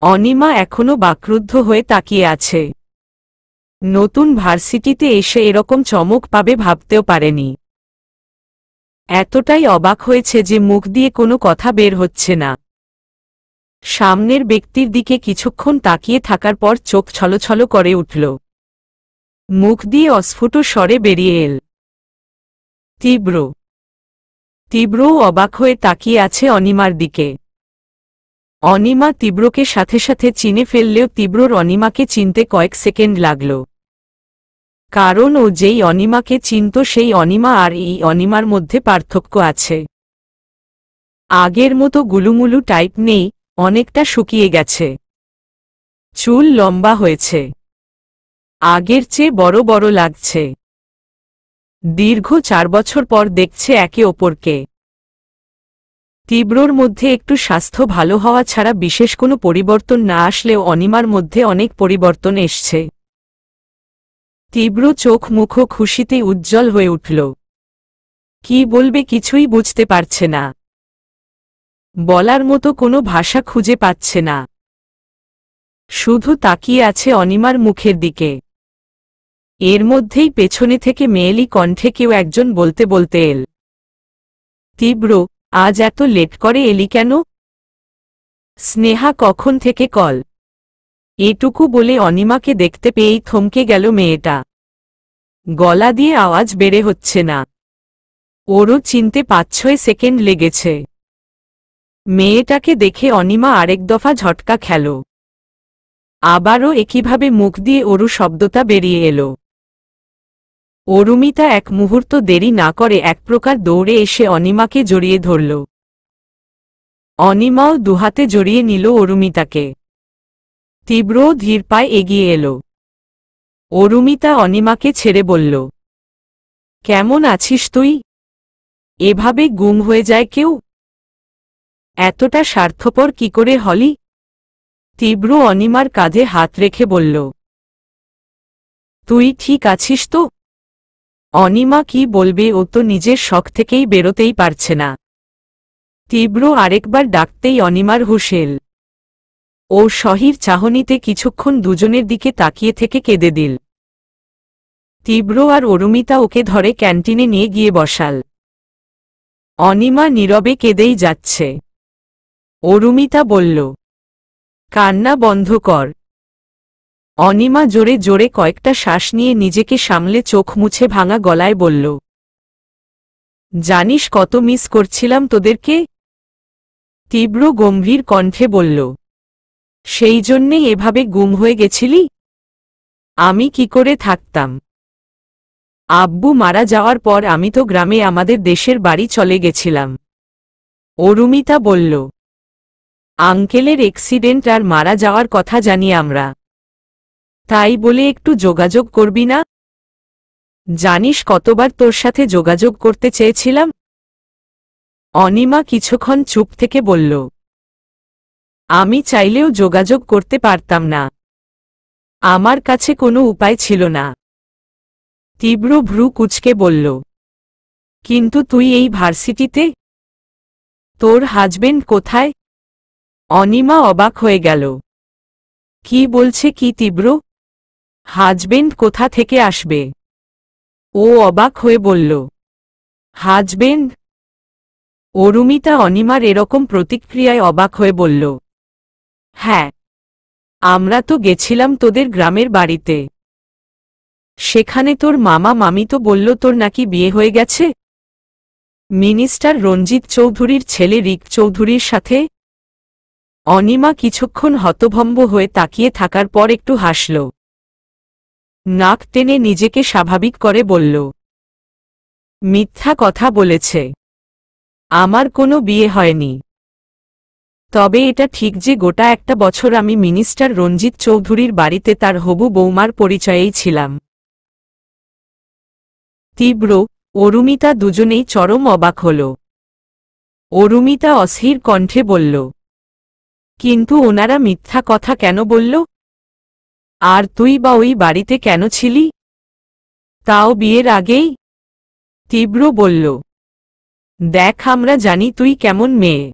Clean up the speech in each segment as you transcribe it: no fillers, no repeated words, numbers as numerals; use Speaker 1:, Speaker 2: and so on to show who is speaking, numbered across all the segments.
Speaker 1: অনিমা এখনো বাকরুদ্ধ হয়ে তাকিয়ে আছে। নতুন ভার্সিটিতে এসে এরকম চমক পাবে ভাবতেও পারেনি। এতটাই অবাক হয়েছে যে মুখ দিয়ে কোনো কথা বের হচ্ছে না। সামনের ব্যক্তির দিকে কিছুক্ষণ তাকিয়ে থাকার পর চোখ ছলছল করে উঠল। মুখ দিয়ে অস্ফুট স্বরে বেরিয়ে এল, তীব্র। তীব্রও অবাক হয়ে তাকিয়ে আছে অনিমার দিকে। অনিমা তীব্রকে সাথে সাথে চিনে ফেললেও তীব্রর অনিমাকে চিনতে কয়েক সেকেন্ড লাগল। কারণ ও যেই অনিমাকে চিনত সেই অনিমা আর এই অনিমার মধ্যে পার্থক্য আছে। আগের মতো গুলুমুলু টাইপ নেই, অনেকটা শুকিয়ে গেছে। চুল লম্বা হয়েছে, আগের চেয়ে বড় বড় লাগছে। দীর্ঘ 4 বছর পর দেখছে একে অপরকে। তীব্রর মধ্যে একটু স্বাস্থ্য ভালো হওয়া ছাড়া বিশেষ কোনো পরিবর্তন না আসলেও অনিমার মধ্যে অনেক পরিবর্তন এসছে। তীব্র চোখ মুখ খুশিতে উজ্জ্বল হয়ে উঠল। কি বলবে কিছুই বুঝতে পারছে না। বলার মতো কোনো ভাষা খুঁজে পাচ্ছে না। শুধু তাকিয়ে আছে অনিমার মুখের দিকে। এর মধ্যেই পেছনে থেকে মেয়েলি কণ্ঠে কেউ একজন বলতে বলতে এল, তীব্র, আজ এত লেট করে এলি কেন? স্নেহা কখন থেকে কল? এটুকু বলে অনিমাকে দেখতে পেয়েই থমকে গেল মেয়েটা। গলা দিয়ে আওয়াজ বেড়ে হচ্ছে না। ওরও চিনতে 5-6 সেকেন্ড লেগেছে। মেয়েটাকে দেখে অনিমা আরেক দফা ঝটকা খেল। আবারও একইভাবে মুখ দিয়ে অরু শব্দটা বেরিয়ে এলো। অরুমিতা এক মুহূর্ত দেরি না করে এক প্রকার দৌড়ে এসে অনিমাকে জড়িয়ে ধরল। অনিমাও দুহাতে জড়িয়ে নিল অরুমিতাকে। তীব্রও ধীর পায়ে এগিয়ে এলো। অরুমিতা অনিমাকে ছেড়ে বলল, কেমন আছিস তুই? এভাবে গুম হয়ে যায় কেউ? এতটা স্বার্থপর কি করে হলি? তীব্র অনিমার কাঁধে হাত রেখে বলল, তুই ঠিক আছিস তো? অনিমা কি বলবে, ও তো নিজের শখ থেকেই বেরোতেই পারছে না। তীব্র আরেকবার ডাকতেই অনিমার হুঁশ এল। ও সহির চাহনিতে কিছুক্ষণ দুজনের দিকে তাকিয়ে থেকে কেঁদে দিল। তীব্র আর অরুমিতা ওকে ধরে ক্যান্টিনে নিয়ে গিয়ে বসাল। অনিমা নীরবে কেঁদেই যাচ্ছে। অরুমিতা বলল, কান্না বন্ধ কর। অনিমা জোরে জোরে কয়েকটা শ্বাস নিয়ে নিজেকে সামলে চোখ মুছে ভাঙা গলায় বলল, জানিস কত মিস করছিলাম তোদেরকে? তীব্র গম্ভীর কণ্ঠে বলল, সেই জন্যেই এভাবে গুম হয়ে গেছিলি? আমি কি করে থাকতাম? আব্বু মারা যাওয়ার পর আমি তো গ্রামে আমাদের দেশের বাড়ি চলে গেছিলাম। অরুমিতা বলল, আঙ্কেলের অ্যাক্সিডেন্ট আর মারা যাওয়ার কথা জানি আমরা। তাই বলে একটু যোগাযোগ করবি না? জানিস কতবার তোর সাথে যোগাযোগ করতে চেয়েছিলাম? অনিমা কিছুক্ষণ চুপ থেকে বলল, আমি চাইলেও যোগাযোগ করতে পারতাম না। আমার কাছে কোনো উপায় ছিল না। তীব্র ভ্রু কুঁচকে বলল, কিন্তু তুই এই ভার্সিটিতে? তোর হাজবেন্ড কোথায়? অনিমা অবাক হয়ে গেল। কি বলছে কি তীব্র? হাজবেন্ড কোথা থেকে আসবে? ও অবাক হয়ে বলল, হাজবেন্ড? অরুমিতা অনিমার এরকম প্রতিক্রিয়ায় অবাক হয়ে বলল, হ্যাঁ, আমরা তো গেছিলাম তোদের গ্রামের বাড়িতে। সেখানে তোর মামা মামি তো বলল তোর নাকি বিয়ে হয়ে গেছে মিনিস্টার রঞ্জিত চৌধুরীর ছেলে রিক চৌধুরীর সাথে। অনিমা কিছুক্ষণ হতভম্ব হয়ে তাকিয়ে থাকার পর একটু হাসল। নাক টেনে নিজেকে স্বাভাবিক করে বলল, মিথ্যা কথা বলেছে। আমার কোনো বিয়ে হয়নি। তবে এটা ঠিক যে গোটা একটা বছর আমি মিনিস্টার রঞ্জিত চৌধুরীর বাড়িতে তার হবু বৌমার পরিচয়েই ছিলাম। তীব্র, অরুমিতা দুজনেই চরম অবাক হল। অরুমিতা অস্থির কণ্ঠে বলল, কিন্তু ওনারা মিথ্যা কথা কেন বলল? আর তুই বা ওই বাড়িতে কেন ছিলি? তাও বিয়ের আগেই? তীব্র বলল, দেখ আমরা জানি তুই কেমন মেয়ে।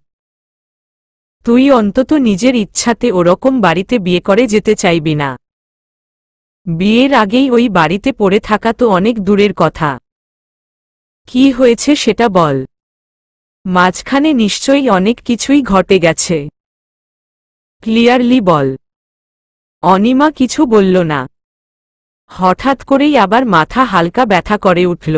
Speaker 1: তুই অন্তত নিজের ইচ্ছাতে ওরকম বাড়িতে বিয়ে করে যেতে চাইবি না। বিয়ের আগেই ওই বাড়িতে পড়ে থাকা তো অনেক দূরের কথা। কি হয়েছে সেটা বল। মাঝখানে নিশ্চয়ই অনেক কিছুই ঘটে গেছে। ক্লিয়ারলি বল। অনিমা কিছু বলল না। হঠাৎ করেই আবার মাথা হালকা ব্যথা করে উঠল।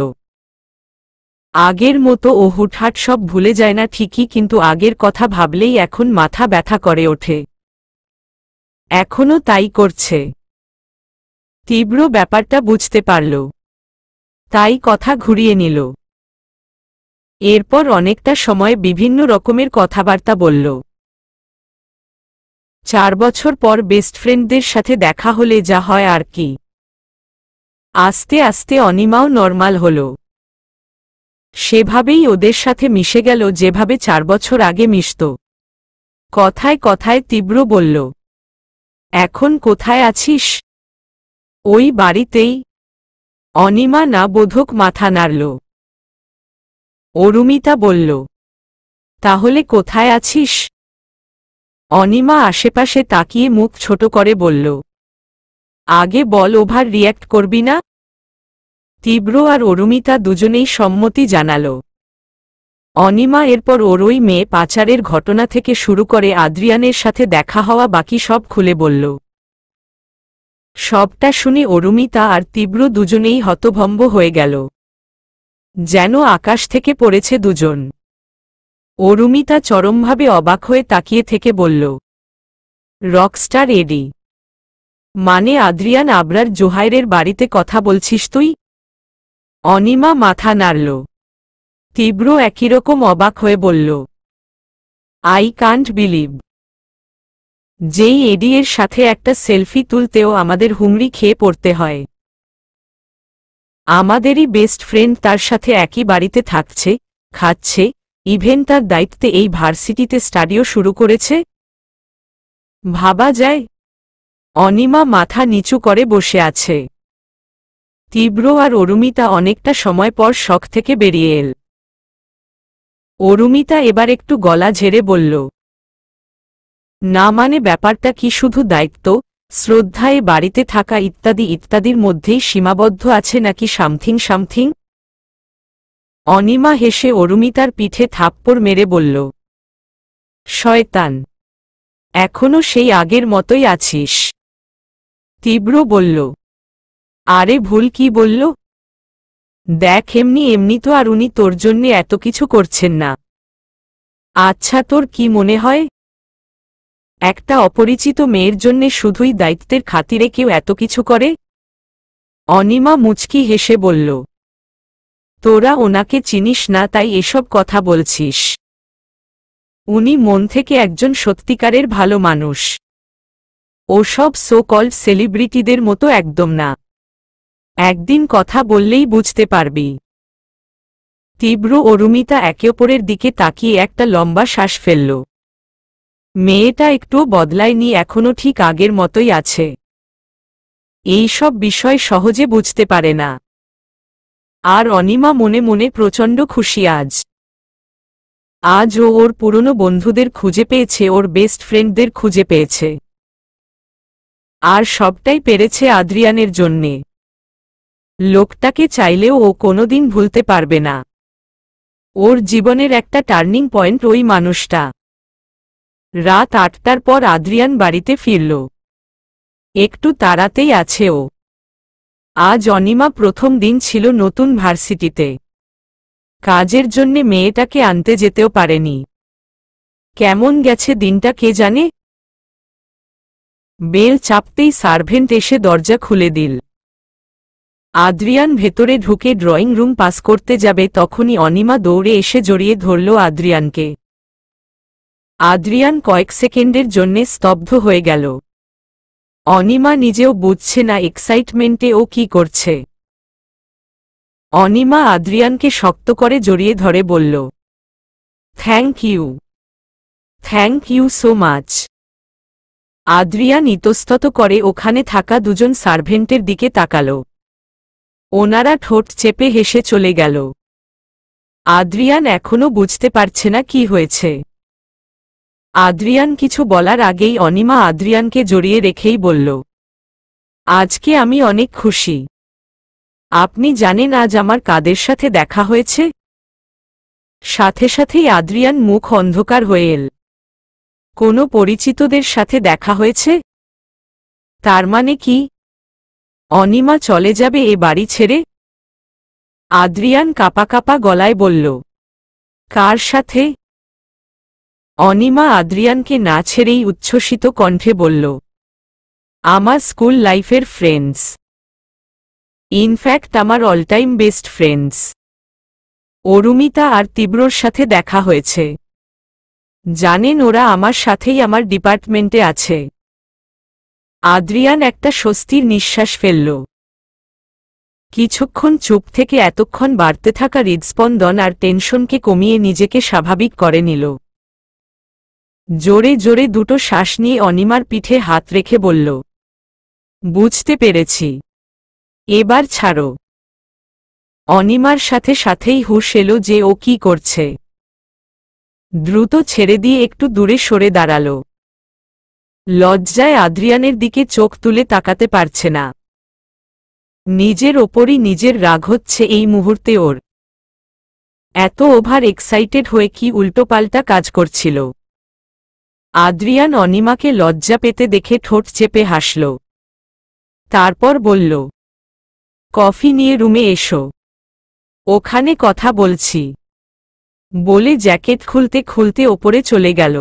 Speaker 1: আগের মতো ও হুটহাট সব ভুলে যায় না ঠিকই, কিন্তু আগের কথা ভাবলেই এখন মাথা ব্যথা করে ওঠে। এখনো তাই করছে। তীব্র ব্যাপারটা বুঝতে পারল, তাই কথা ঘুরিয়ে নিল। এরপর অনেকটা সময় বিভিন্ন রকমের কথাবার্তা বলল। 4 বছর পর বেস্ট ফ্রেন্ডদের সাথে দেখা হলে যা হয় আর কি। আস্তে আস্তে অনিমাও নরমাল হল। সেভাবেই ওদের সাথে মিশে গেল যেভাবে 4 বছর আগে মিশত। কথায় কথায় তীব্র বলল, এখন কোথায় আছিস? ওই বাড়িতেই। অনিমা না বোধক মাথা নাড়ল। অরুমিতা বলল, তাহলে কোথায় আছিস? অনিমা আশেপাশে তাকিয়ে মুখ ছোট করে বলল, আগে বল, ওভার রিয়্যাক্ট করবি না। তীব্র আর অরুমিতা দুজনেই সম্মতি জানাল। অনিমা এরপর ওর ওই মেয়ে পাচারের ঘটনা থেকে শুরু করে আদ্রিয়ানের সাথে দেখা হওয়া বাকি সব খুলে বলল। সবটা শুনে অরুমিতা আর তীব্র দুজনেই হতভম্ব হয়ে গেল। যেন আকাশ থেকে পড়েছে দুজন। অরুমিতা চরমভাবে অবাক হয়ে তাকিয়ে থেকে বলল, রকস্টার এডি? মানে আদ্রিয়ান আবরার জোহাইরের বাড়িতে কথা বলছিস তুই? অনিমা মাথা নাড়ল। তীব্র একইরকম অবাক হয়ে বলল, আই কান্ট বিলিভ। যেই এডি এর সাথে একটা সেলফি তুলতেও আমাদের হুমড়ি খেয়ে পড়তে হয়। আমাদেরই বেস্ট ফ্রেন্ড তার সাথে একই বাড়িতে থাকছে, খাচ্ছে, ইভেন তার দায়িত্বে এই ভার্সিটিতে স্টাডিও শুরু করেছে। ভাবা যায়? অনিমা মাথা নিচু করে বসে আছে। তীব্র আর অরুমিতা অনেকটা সময় পর শখ থেকে বেরিয়ে এল। অরুমিতা এবার একটু গলা ঝেড়ে বলল, না মানে ব্যাপারটা কি শুধু দায়িত্ব, শ্রদ্ধায় বাড়িতে থাকা ইত্যাদি ইত্যাদির মধ্যেই সীমাবদ্ধ আছে নাকি সামথিং সামথিং? অনিমা হেসে অরুমিতার পিঠে থাপ্পড় মেরে বলল, শয়তান, এখনো সেই আগের মতোই আছিস। তীব্র বলল, আরে ভুল কি বলল? দেখ, এমনি এমনি তো আর উনি তোর জন্যে এত কিছু করছেন না। আচ্ছা, তোর কি মনে হয় একটা অপরিচিত মেয়ের জন্যে শুধুই দায়িত্বের খাতিরে কেউ এত কিছু করে? অনিমা মুচকি হেসে বলল, তোরা ওনাকে চিনিস না তাই এসব কথা বলছিস। উনি মন থেকে একজন সত্যিকারের ভালো মানুষ। ওসব সো কল্ড সেলিব্রিটিদের মতো একদম না। একদিন কথা বললেই বুঝতে পারবি। তীব্র অরুমিতা একে অপরের দিকে তাকিয়ে একটা লম্বা শ্বাস ফেলল। মেয়েটা একটুও বদলায়নি, এখনো ঠিক আগের মতোই আছে। এই সব বিষয় সহজে বুঝতে পারে না। আর অনিমা মনে মনে প্রচণ্ড খুশি আজ ও ওর পুরনো বন্ধুদের খুঁজে পেয়েছে, ওর বেস্ট ফ্রেন্ডদের খুঁজে পেয়েছে। আর সবটাই পেরেছে আদ্রিয়ানের জন্যে। লোকটাকে চাইলেও ও কোনোদিন ভুলতে পারবে না। ওর জীবনের একটা টার্নিং পয়েন্ট ওই মানুষটা। রাত 8টার পর আদ্রিয়ান বাড়িতে ফিরল। একটু তাড়াতেই আছে ও। আজ অনিমা প্রথম দিন ছিল নতুন ভার্সিটিতে। কাজের জন্যে মেয়েটাকে আনতে যেতেও পারেনি। কেমন গেছে দিনটা কে জানে। বেল চাপতেই সার্ভেন্ট এসে দরজা খুলে দিল। আদ্রিয়ান ভেতরে ঢুকে ড্রয়িং রুম পাস করতে যাবে, তখনই অনিমা দৌড়ে এসে জড়িয়ে ধরল আদ্রিয়ানকে। আদ্রিয়ান কয়েক সেকেন্ডের জন্যে স্তব্ধ হয়ে গেল। অনিমা নিজেও বুঝছে না এক্সাইটমেন্টে ও কি করছে। অনিমা আদ্রিয়ানকে শক্ত করে জড়িয়ে ধরে বলল, thank you, thank you so much. Adrian ইতস্তত করে ওখানে থাকা দুজন সার্ভেন্টের দিকে তাকাল। ওনারা ঠোঁট চেপে হেসে চলে গেল। আদ্রিয়ান এখনো বুঝতে পারছে না কি হয়েছে। আদ্রিয়ান কিছু বলার আগেই অনিমা আদ্রিয়ানকে জড়িয়ে রেখেই বলল, আজকে আমি অনেক খুশি। আপনি জানেন আজ আমার কাদের সাথে দেখা হয়েছে? সাথে সাথেই আদ্রিয়ান মুখ অন্ধকার হয়ে এল। কোনো পরিচিতদের সাথে দেখা হয়েছে? তার মানে কি অনিমা চলে যাবে এ বাড়ি ছেড়ে? আদ্রিয়ান কাঁপা কাঁপা গলায় বলল, কার সাথে? অনিমা আদ্রিয়ানকে না ছেড়েই উচ্ছ্বসিত কণ্ঠে বলল, আমার স্কুল লাইফের ফ্রেন্ডস, ইনফ্যাক্ট আমার all time best friends Arumita আর তীব্রর সাথে দেখা হয়েছে। জানেন ওরা আমার সাথেই আমার ডিপার্টমেন্টে আছে। আদ্রিয়ান একটা স্বস্তির নিঃশ্বাস ফেলল। কিছুক্ষণ চুপ থেকে এতক্ষণ বাড়তে থাকা হৃদস্পন্দন আর টেনশনকে কমিয়ে নিজেকে স্বাভাবিক করে নিল। জোরে জোরে দুটো শ্বাস নিয়ে অনিমার পিঠে হাত রেখে বলল, বুঝতে পেরেছি, এবার ছাড়ো। অনিমার সাথে সাথেই হুঁশ এলো যে ও কি করছে। দ্রুত ছেড়ে দিয়ে একটু দূরে সরে দাঁড়াল। লজ্জায় আদ্রিয়ানের দিকে চোখ তুলে তাকাতে পারছে না। নিজের ওপরই নিজের রাগ হচ্ছে এই মুহূর্তে ওর। এত ওভার এক্সাইটেড হয়ে কি উল্টোপাল্টা কাজ করছিল। আদ্রিয়ান অনিমাকে লজ্জা পেতে দেখে ঠোঁট চেপে হাসল। তারপর বলল, কফি নিয়ে রুমে এসো, ওখানে কথা বলছি বলে জ্যাকেট খুলতে খুলতে ওপরে চলে গেল।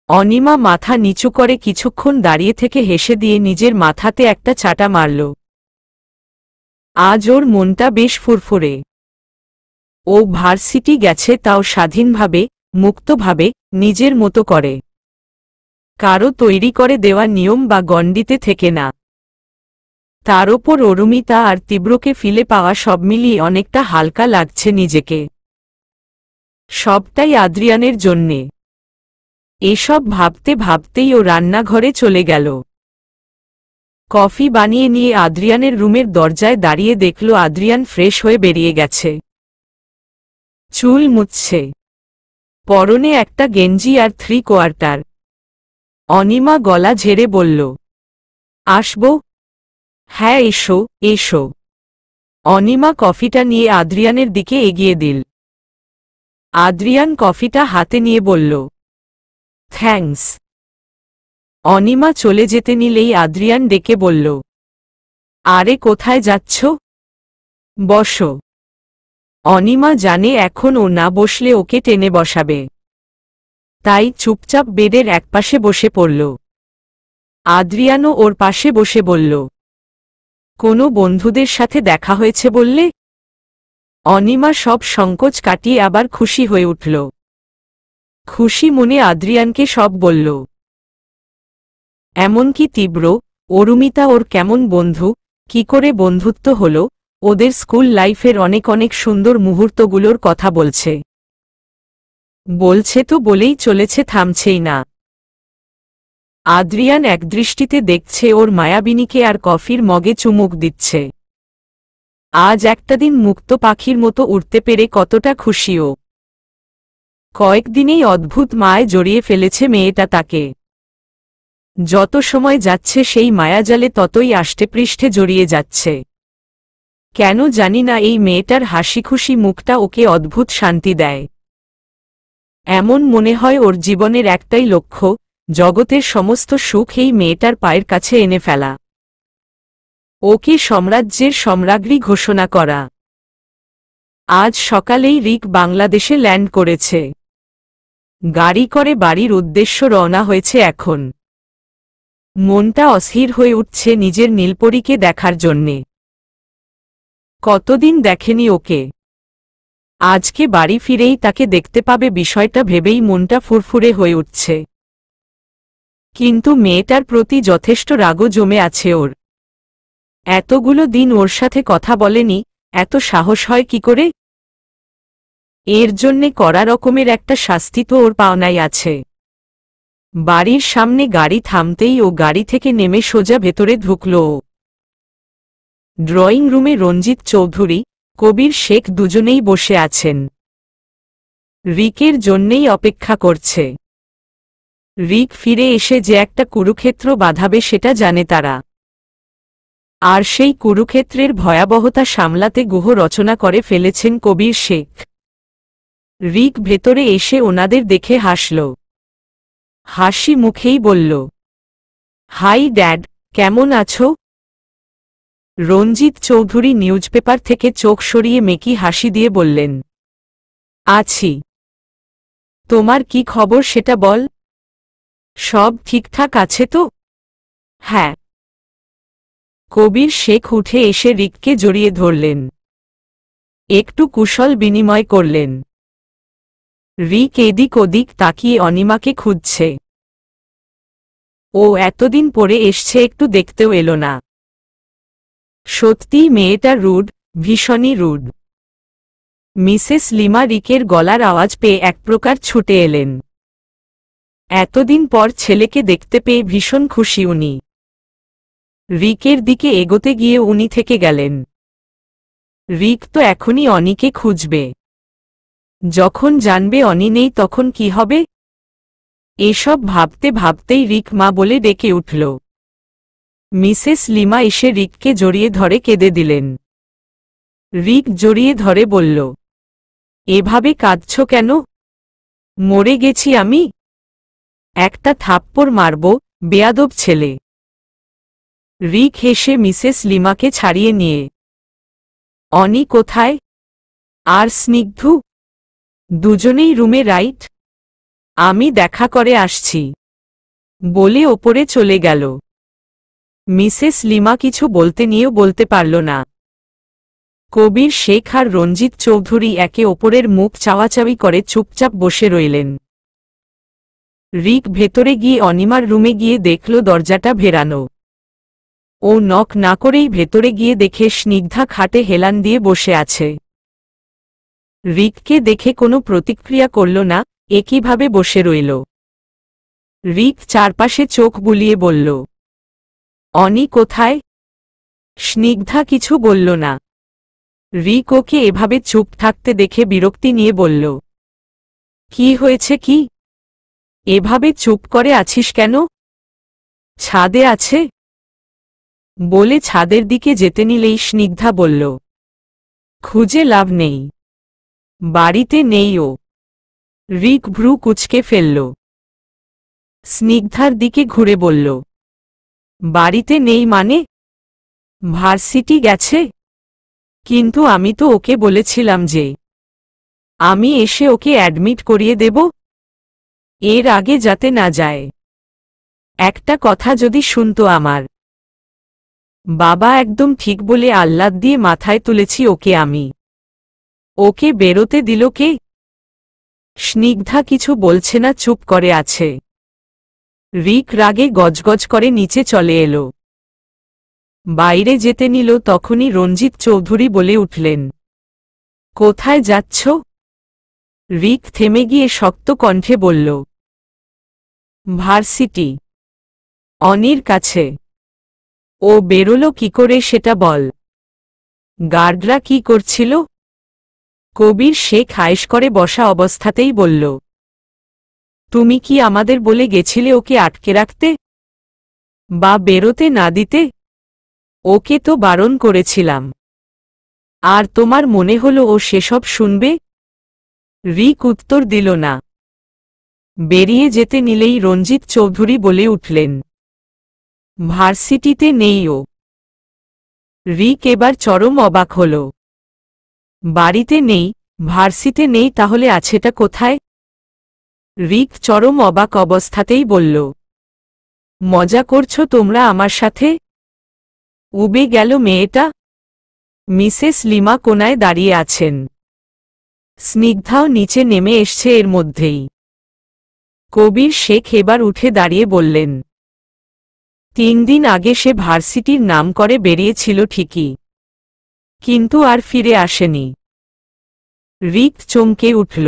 Speaker 1: অনিমা মাথা নিচু করে কিছুক্ষণ দাঁড়িয়ে থেকে হেসে দিয়ে নিজের মাথাতে একটা চাটা মারল। আজ ওর মনটা বেশ ফুরফুরে। ও ভার্সিটি গেছে, তাও স্বাধীনভাবে, মুক্তভাবে, নিজের মতো করে, কারো তৈরি করে দেওয়া নিয়ম বা গণ্ডিতে থেকে না। তার ওপর অরুমিতা আর তীব্রকে ফিলে পাওয়া সব মিলিয়ে অনেকটা হালকা লাগছে নিজেকে। সবটাই আদ্রিয়ানের জন্যে। এসব ভাবতে ভাবতেই ও রান্নাঘরে চলে গেল। কফি বানিয়ে নিয়ে আদ্রিয়ানের রুমের দরজায় দাঁড়িয়ে দেখল আদ্রিয়ান ফ্রেশ হয়ে বেরিয়ে গেছে। চুল মুছছে, পরনে একটা গেঞ্জি আর 3/4। অনিমা গলা ঝেড়ে বলল, আসবো? হ্যাঁ এসো এসো। অনিমা কফিটা নিয়ে আদ্রিয়ানের দিকে এগিয়ে দিল। আদ্রিয়ান কফিটা হাতে নিয়ে বলল, থ্যাঙ্কস। অনিমা চলে যেতে নিলেই আদ্রিয়ান ডেকে বলল, আরে কোথায় যাচ্ছ? বসো। অনিমা জানে এখন ও না বসলে ওকে টেনে বসাবে, তাই চুপচাপ বেডের একপাশে বসে পড়ল। আদ্রিয়ানও ওর পাশে বসে বলল, কোনো বন্ধুদের সাথে দেখা হয়েছে বললে? অনিমা সব সংকোচ কাটিয়ে আবার খুশি হয়ে উঠল। খুশি মনে আদ্রিয়ানকে সব বলল। এমনকি তীব্র, অরুমিতা ওর কেমন বন্ধু, কি করে বন্ধুত্ব হল, ওদের স্কুল লাইফের অনেক অনেক সুন্দর মুহূর্তগুলোর কথা বলছে। বলছে তো বলেই চলেছে, থামছেই না। আদ্রিয়ান একদৃষ্টিতে দেখছে ওর মায়াবিনীকে আর কফির মগে চুমুক দিচ্ছে। আজ একটা দিন মুক্ত পাখির মতো উড়তে পেরে কতটা খুশি ও। কয়েকদিনেই অদ্ভুত মায় জড়িয়ে ফেলেছে মেয়েটা তাকে। যত সময় যাচ্ছে সেই মায়াজালে ততই আষ্টেপৃষ্ঠে জড়িয়ে যাচ্ছে। কেন জানি না এই মেয়েটার হাসিখুশি মুখটা ওকে অদ্ভুত শান্তি দেয়। এমন মনে হয় ওর জীবনের একটাই লক্ষ্য, জগতের সমস্ত সুখ এই মেয়েটার পায়ের কাছে এনে ফেলা, ওকে সাম্রাজ্যের সম্রাজ্ঞী ঘোষণা করা। আজ সকালেই রিক বাংলাদেশে ল্যান্ড করেছে। গাড়ি করে বাড়ির উদ্দেশ্য রওনা হয়েছে এখন। মনটা অস্থির হয়ে উঠছে নিজের নীলপরীকে দেখার জন্যে। কতদিন দেখেনি ওকে। আজকে বাড়ি ফিরেই তাকে দেখতে পাবে বিষয়টা ভেবেই মনটা ফুরফুরে হয়ে উঠছে। কিন্তু মেয়েটার প্রতি যথেষ্ট রাগও জমে আছে ওর। এতগুলো দিন ওর সাথে কথা বলেনি, এত সাহস হয় কি করে? এর জন্যে কড়া রকমের একটা শাস্তি তো ওর পাওনাই আছে। বাড়ির সামনে গাড়ি থামতেই ও গাড়ি থেকে নেমে সোজা ভেতরে ঢুকল ও। ড্রয়িং রুমে রঞ্জিত চৌধুরী, কবির শেখ দুজনেই বসে আছেন। রিকের জন্যেই অপেক্ষা করছে। রিক ফিরে এসে যে একটা কুরুক্ষেত্র বাঁধাবে সেটা জানে তারা। আর সেই কুরুক্ষেত্রের ভয়াবহতা সামলাতে গুহ রচনা করে ফেলেছেন কবির শেখ। রিক ভেতরে এসে ওনাদের দেখে হাসল। হাসি মুখেই বলল, হাই ড্যাড, কেমন আছো? রঞ্জিত চৌধুরী নিউজপেপার থেকে চোখ সরিয়ে মেকি হাসি দিয়ে বললেন, আছি। তোমার কি খবর সেটা বল। সব ঠিকঠাক আছে তো? হ্যাঁ। কবির শেখ উঠে এসে রিককে জড়িয়ে ধরলেন। একটু কুশল বিনিময় করলেন। রিক এদিক ওদিক তাকিয়ে অনিমাকে খুঁজছে। ও এতদিন পরে এসছে, একটু দেখতেও এলো না। সত্যিই মেয়েটা রুড, ভীষণই রুড। মিসেস লিমা রিকের গলার আওয়াজ পেয়ে এক প্রকার ছুটে এলেন। এতদিন পর ছেলেকে দেখতে পেয়ে ভীষণ খুশি উনি। রিকের দিকে এগোতে গিয়ে উনি থেকে গেলেন। রিক তো এখনই অনিকে খুঁজবে। যখন জানবে অনি নেই তখন কি হবে? এসব ভাবতে ভাবতেই রিক মা বলে ডেকে উঠল। মিসেস লিমা এসে রিককে জড়িয়ে ধরে কেঁদে দিলেন। রিক জড়িয়ে ধরে বলল, এভাবে কাঁদছ কেন? মরে গেছি আমি? একটা থাপ্পড় মারব, বেয়াদব ছেলে। রিক হেসে মিসেস লিমাকে ছাড়িয়ে নিয়ে, অনি কোথায়? আর স্নিগ্ধু? দুজনেই রুমে, রাইট? আমি দেখা করে আসছি বলে ওপরে চলে গেল। মিসেস লিমা কিছু বলতে নিয়েও বলতে পারল না। কবির শেখ আর রঞ্জিত চৌধুরী একে ওপরের মুখ চাওয়াচাওয়ি করে চুপচাপ বসে রইলেন। রিক ভেতরে গিয়ে অনিমার রুমে গিয়ে দেখল দরজাটা ভেরানো। ও নক না করেই ভেতরে গিয়ে দেখে স্নিগ্ধা খাটে হেলান দিয়ে বসে আছে। রিককে দেখে কোনো প্রতিক্রিয়া করল না, একইভাবে বসে রইল। রিক চারপাশে চোখ বুলিয়ে বলল, অনি কোথায়? স্নিগ্ধা কিছু বলল না। রিক ওকে এভাবে চুপ থাকতে দেখে বিরক্তি নিয়ে বলল, কি হয়েছে কি? এভাবে চুপ করে আছিস কেন? ছাদে আছে বলে ছাদের দিকে যেতে নিলেই স্নিগ্ধা বলল, খুঁজে লাভ নেই, বাড়িতে নেই ও। রিক ভ্রু কুঁচকে ফেলল। স্নিগ্ধার দিকে ঘুরে বলল, বাড়িতে নেই মানে? ভার্সিটি গেছে। কিন্তু আমি তো ওকে বলেছিলাম যে আমি এসে ওকে অ্যাডমিট করিয়ে দেব, এর আগে যাতে না যায়। একটা কথা যদি শুনতো আমার। বাবা একদম ঠিক বলে আহ্লাদ দিয়ে মাথায় তুলেছি ওকে আমি। ওকে বেরোতে দিল কে? স্নিগ্ধা কিছু বলছে না, চুপ করে আছে। রিক রাগে গজগজ করে নিচে চলে এলো। বাইরে যেতে নিল তখনই রঞ্জিত চৌধুরী বলে উঠলেন, কোথায় যাচ্ছ? রিক থেমে গিয়ে শক্ত কণ্ঠে বলল, ভার্সিটি। অনির কাছে। ও বেরোলো কি করে সেটা বল। গার্ডরা কি করছিল? কবির শেখ হাইশ করে বসা অবস্থাতেই বলল, তুমি কি আমাদের বলে গেছিলে ওকে আটকে রাখতে বা বেরোতে না দিতে? ওকে তো বারণ করেছিলাম। আর তোমার মনে হলো ও সেসব শুনবে? রিক উত্তর দিল না। বেরিয়ে যেতে নিলেই রঞ্জিত চৌধুরী বলে উঠলেন, ভার্সিটিতে নেই ও। রিক এবার চরম অবাক হল। বাড়িতে নেই, ভার্সিটিতে নেই, তাহলে আছেটা কোথায়? রিক চরম অবাক অবস্থাতেই বলল, মজা করছো তোমরা আমার সাথে? উবে গেল মেয়েটা। মিসেস লিমা কোনায় দাঁড়িয়ে আছেন। স্নিগ্ধাও নিচে নেমে এসছে এর মধ্যেই। কবির শেখ এবার উঠে দাঁড়িয়ে বললেন, 3 দিন আগে সে ভার্সিটির নাম করে বেরিয়েছিল ঠিকই, কিন্তু আর ফিরে আসেনি। রিক চমকে উঠল।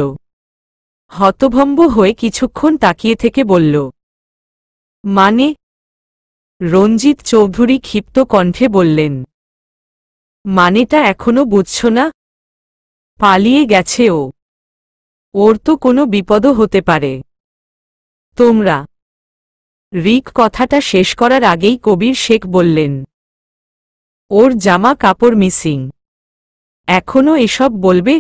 Speaker 1: হতভম্ব হয়ে কিছুক্ষণ তাকিয়ে থেকে বলল, মানে? রঞ্জিত চৌধুরী ক্ষিপ্ত কণ্ঠে বললেন, মানেটা এখনো বুঝছ না? পালিয়ে গেছে ও। ওর তো কোনো বিপদও হতে পারে। তোমরা রিক কথাটা শেষ করার আগেই কবির শেখ বললেন, ওর জামা কাপড় মিসিং, এখনো এসব বলবে?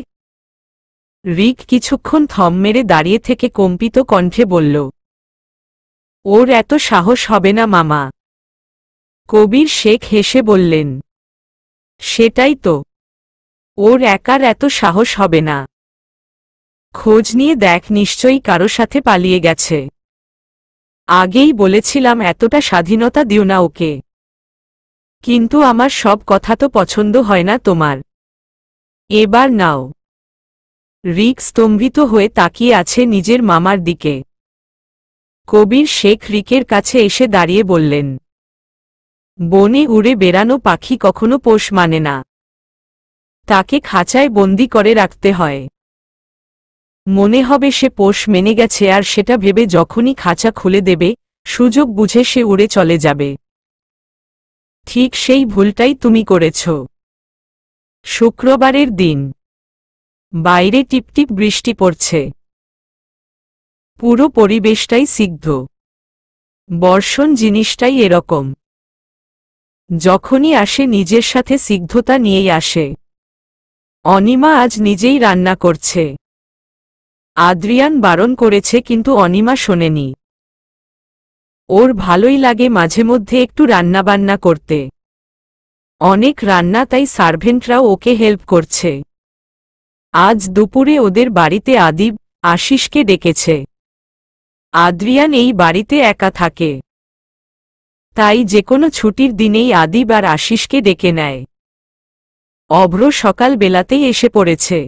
Speaker 1: রিক কিছুক্ষণ থম মেরে দাঁড়িয়ে থেকে কম্পিত কণ্ঠে বলল, ওর এত সাহস হবে না মামা। কবির শেখ হেসে বললেন, সেটাই তো, ওর একার এত সাহস হবে না। খোঁজ নিয়ে দেখ, নিশ্চয়ই কারো সাথে পালিয়ে গেছে। আগেই বলেছিলাম এতটা স্বাধীনতা দিও না ওকে। কিন্তু আমার সব কথা তো পছন্দ হয় না তোমার। এবার নাও। রিক স্তম্ভিত হয়ে তাকিয়ে আছে নিজের মামার দিকে। কবির শেখ রিকের কাছে এসে দাঁড়িয়ে বললেন, বনে উড়ে বেড়ানো পাখি কখনো পোষ মানে না, তাকে খাঁচায় বন্দি করে রাখতে হয়। মনে হবে সে পোষ মেনে গেছে, আর সেটা ভেবে যখনই খাঁচা খুলে দেবে সুযোগ বুঝে সে উড়ে চলে যাবে। ঠিক সেই ভুলটাই তুমি করেছ। শুক্রবারের দিন, বাইরে টিপটিপ বৃষ্টি পড়ছে, পুরো পরিবেশটাই সিগ্ধ। বর্ষণ জিনিসটাই এরকম, যখনই আসে নিজের সাথে সিগ্ধতা নিয়েই আসে। অনিমা আজ নিজেই রান্না করছে। আদ্রিয়ান বারণ করেছে কিন্তু অনিমা শোনেনি। ওর ভালোই লাগে মাঝে মধ্যে একটু রান্নাবান্না করতে। অনেক রান্না, তাই সার্ভেন্টরাও ওকে হেল্প করছে। আজ দুপুরে ওদের বাড়িতে আদিব, আশিসকে ডেকেছে। আদ্রিয়ান এই বাড়িতে একা থাকে, তাই যেকোনো ছুটির দিনেই আদিব আর আশিসকে ডেকে নেয়। অভ্র সকাল বেলাতেই এসে পড়েছে।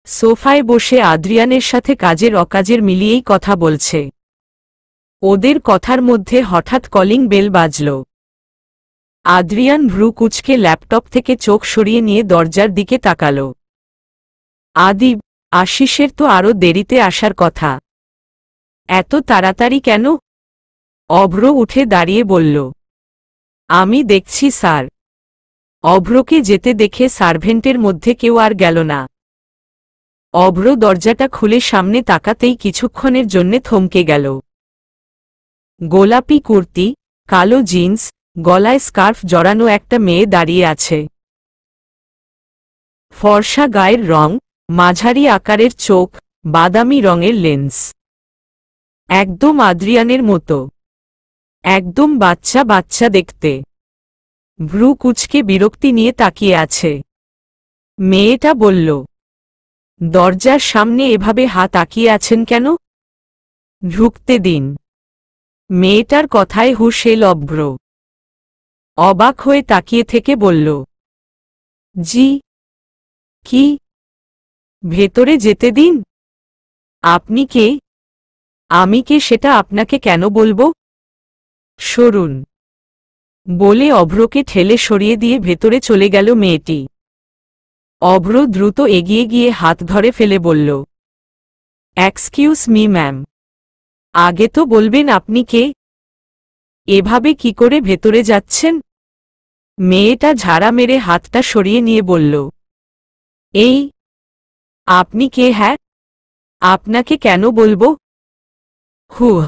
Speaker 1: সোফায় বসে আদ্রিয়ানের সাথে কাজের অকাজের মিলিয়েই কথা বলছে। ওদের কথার মধ্যে হঠাৎ কলিং বেল বাজল। আদ্রিয়ান ভ্রু কুঁচকে ল্যাপটপ থেকে চোখ সরিয়ে নিয়ে দরজার দিকে তাকাল। আদিব, আশিসের তো আরও দেরিতে আসার কথা, এত তাড়াতাড়ি কেন? অভ্র উঠে দাঁড়িয়ে বলল, আমি দেখছি স্যার। অভ্রকে যেতে দেখে সার্ভেন্টের মধ্যে কেউ আর গেল না। অভ্র দরজাটা খুলে সামনে তাকাতেই কিছুক্ষণের জন্যে থমকে গেল। গোলাপি কুর্তি, কালো জিন্স, গলায় স্কার্ফ জড়ানো একটা মেয়ে দাঁড়িয়ে আছে। ফর্সা গায়ের রং, মাঝারি আকারের চোখ, বাদামি রঙের লেন্স। একদম আদ্রিয়ানের মতো, একদম বাচ্চা বাচ্চা দেখতে। ভ্রু কুঁচকে বিরক্তি নিয়ে তাকিয়ে আছে। মেয়েটা বলল, দরজার সামনে এভাবে হাত তাকিয়ে আছেন কেন? ঢুকতে দিন। মেয়েটার কথায় হুঁশ এল অভ্র। অবাক হয়ে তাকিয়ে থেকে বলল, জি। কি? ভেতরে যেতে দিন? আপনি কে? আমি কে সেটা আপনাকে কেন বলবো? সরুন। বলে অভ্রকে ঠেলে সরিয়ে দিয়ে ভেতরে চলে গেল মেয়েটি। অভ্র দ্রুত এগিয়ে গিয়ে হাত ধরে ফেলে বলল, এক্সকিউজ মি ম্যাম, আগে তো বলবেন আপনি কে? এভাবে কি করে ভেতরে যাচ্ছেন? মেয়েটা ঝাড়া মেরে হাতটা সরিয়ে নিয়ে বলল, এই, আপনি কে? হ্যাঁ, আপনাকে কেন বলবো? হুহ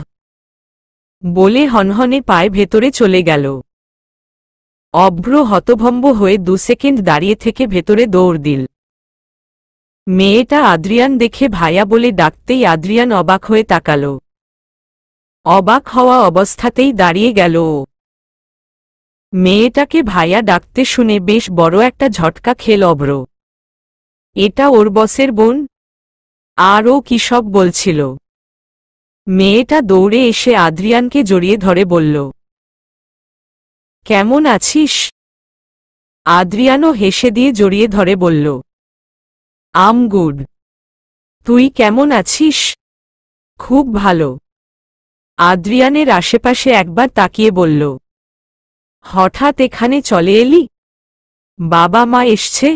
Speaker 1: বলে হনহনে পায়ে ভেতরে চলে গেল। অভ্র হতভম্ব হয়ে 2 সেকেন্ড দাঁড়িয়ে থেকে ভেতরে দৌড় দিল। মেয়েটা আদ্রিয়ান দেখে ভাইয়া বলে ডাকতেই আদ্রিয়ান অবাক হয়ে তাকাল। অবাক হওয়া অবস্থাতেই দাঁড়িয়ে গেল ও। মেয়েটাকে ভাইয়া ডাকতে শুনে বেশ বড় একটা ঝটকা খেল অভ্র। এটা ওর বসের বোন? আর ও কি সব বলছিল? মেয়েটা দৌড়ে এসে আদ্রিয়ানকে জড়িয়ে ধরে বলল, কেমন আছিস? আদ্রিয়ানও হেসে দিয়ে জড়িয়ে ধরে বলল, আম গুড। তুই কেমন আছিস? খুব ভালো। আদ্রিয়ানের আশেপাশে একবার তাকিয়ে বলল, হঠাৎ এখানে চলে এলি? বাবা মা এসছে?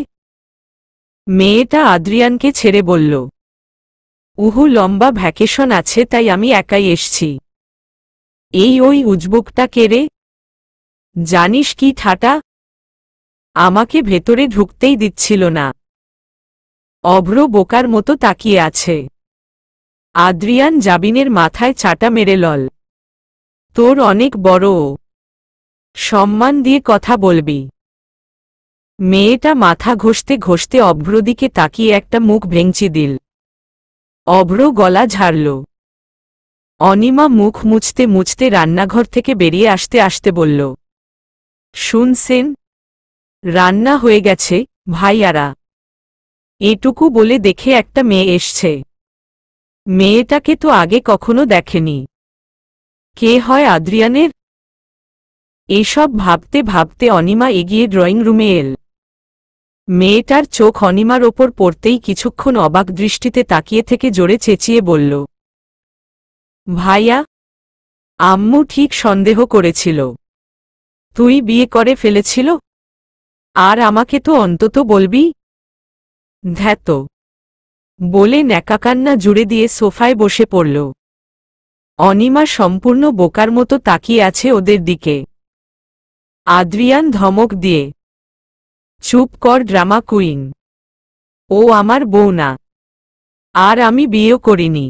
Speaker 1: মেয়েটা আদ্রিয়ানকে ছেড়ে বলল, উহু লম্বা ভ্যাকেশন আছে তাই আমি একাই এসছি। এই ওই উজবুকটা কে রে? জানিস কি ঠাটা? আমাকে ভেতরে ঢুকতেই দিচ্ছিল না। অভ্র বোকার মতো তাকিয়ে আছে। আদ্রিয়ান জাবিনের মাথায় চাটা মেরে লল। তোর অনেক বড় সম্মান দিয়ে কথা বলবি। মেয়েটা মাথা ঘষতে ঘষতে অভ্র দিকে তাকিয়ে একটা মুখ ভেঙচি দিল। অভ্র গলা ঝাড়ল। অনিমা মুখ মুছতে মুছতে রান্নাঘর থেকে বেরিয়ে আসতে আসতে বলল, শুনছেন, রান্না হয়ে গেছে ভাইয়ারা। এটুকু বলে দেখে একটা মেয়ে এসছে। মেয়েটাকে তো আগে কখনো দেখেনি। কে হয় আদ্রিয়ানের? এসব ভাবতে ভাবতে অনিমা এগিয়ে ড্রয়িং রুমে এল। মেয়েটার চোখ অনিমার ওপর পড়তেই কিছুক্ষণ অবাক দৃষ্টিতে তাকিয়ে থেকে জোরে চেঁচিয়ে বলল, ভাইয়া, আম্মু ঠিক সন্দেহ করেছিল তুই বিয়ে করে ফেলেছিল, আর আমাকে তো অন্তত বলবি। ধ্যাত, বলে ন্যাকাকান্না জুড়ে দিয়ে সোফায় বসে পড়ল। অনিমা সম্পূর্ণ বোকার মতো তাকিয়ে আছে ওদের দিকে। আদ্রিয়ান ধমক দিয়ে, চুপ কর ড্রামা কুইন, ও আমার বউ না, আর আমি বিয়েও করিনি।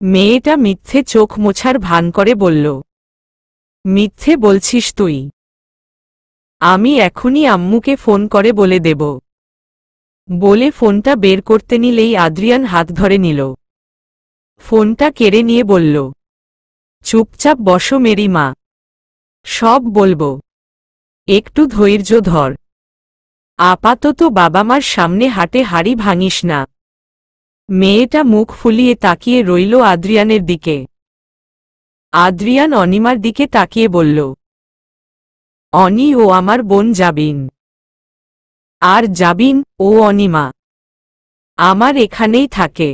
Speaker 1: মেয়েটা মিথ্যে চোখ মোছার ভান করে বলল, মিথ্যে বলছিস তুই? আমি এখনই আম্মুকে ফোন করে বলে দেব। বলে ফোনটা বের করতে নিলেই আদ্রিয়ান হাত ধরে নিল। ফোনটা কেড়ে নিয়ে বলল, চুপচাপ বসো মেরি মা, সব বলবো, একটু ধৈর্য ধর। আপাতত বাবা মার সামনে হাটে হাড়ি ভাঙিস না। মেয়েটা মুখ ফুলিয়ে তাকিয়ে রইল আদ্রিয়ানের দিকে। আদ্রিয়ান অনিমার দিকে তাকিয়ে বলল, অনি ও আমার বোন জাবিন। আর জাবিন ও অনিমা আমার এখানেই থাকে।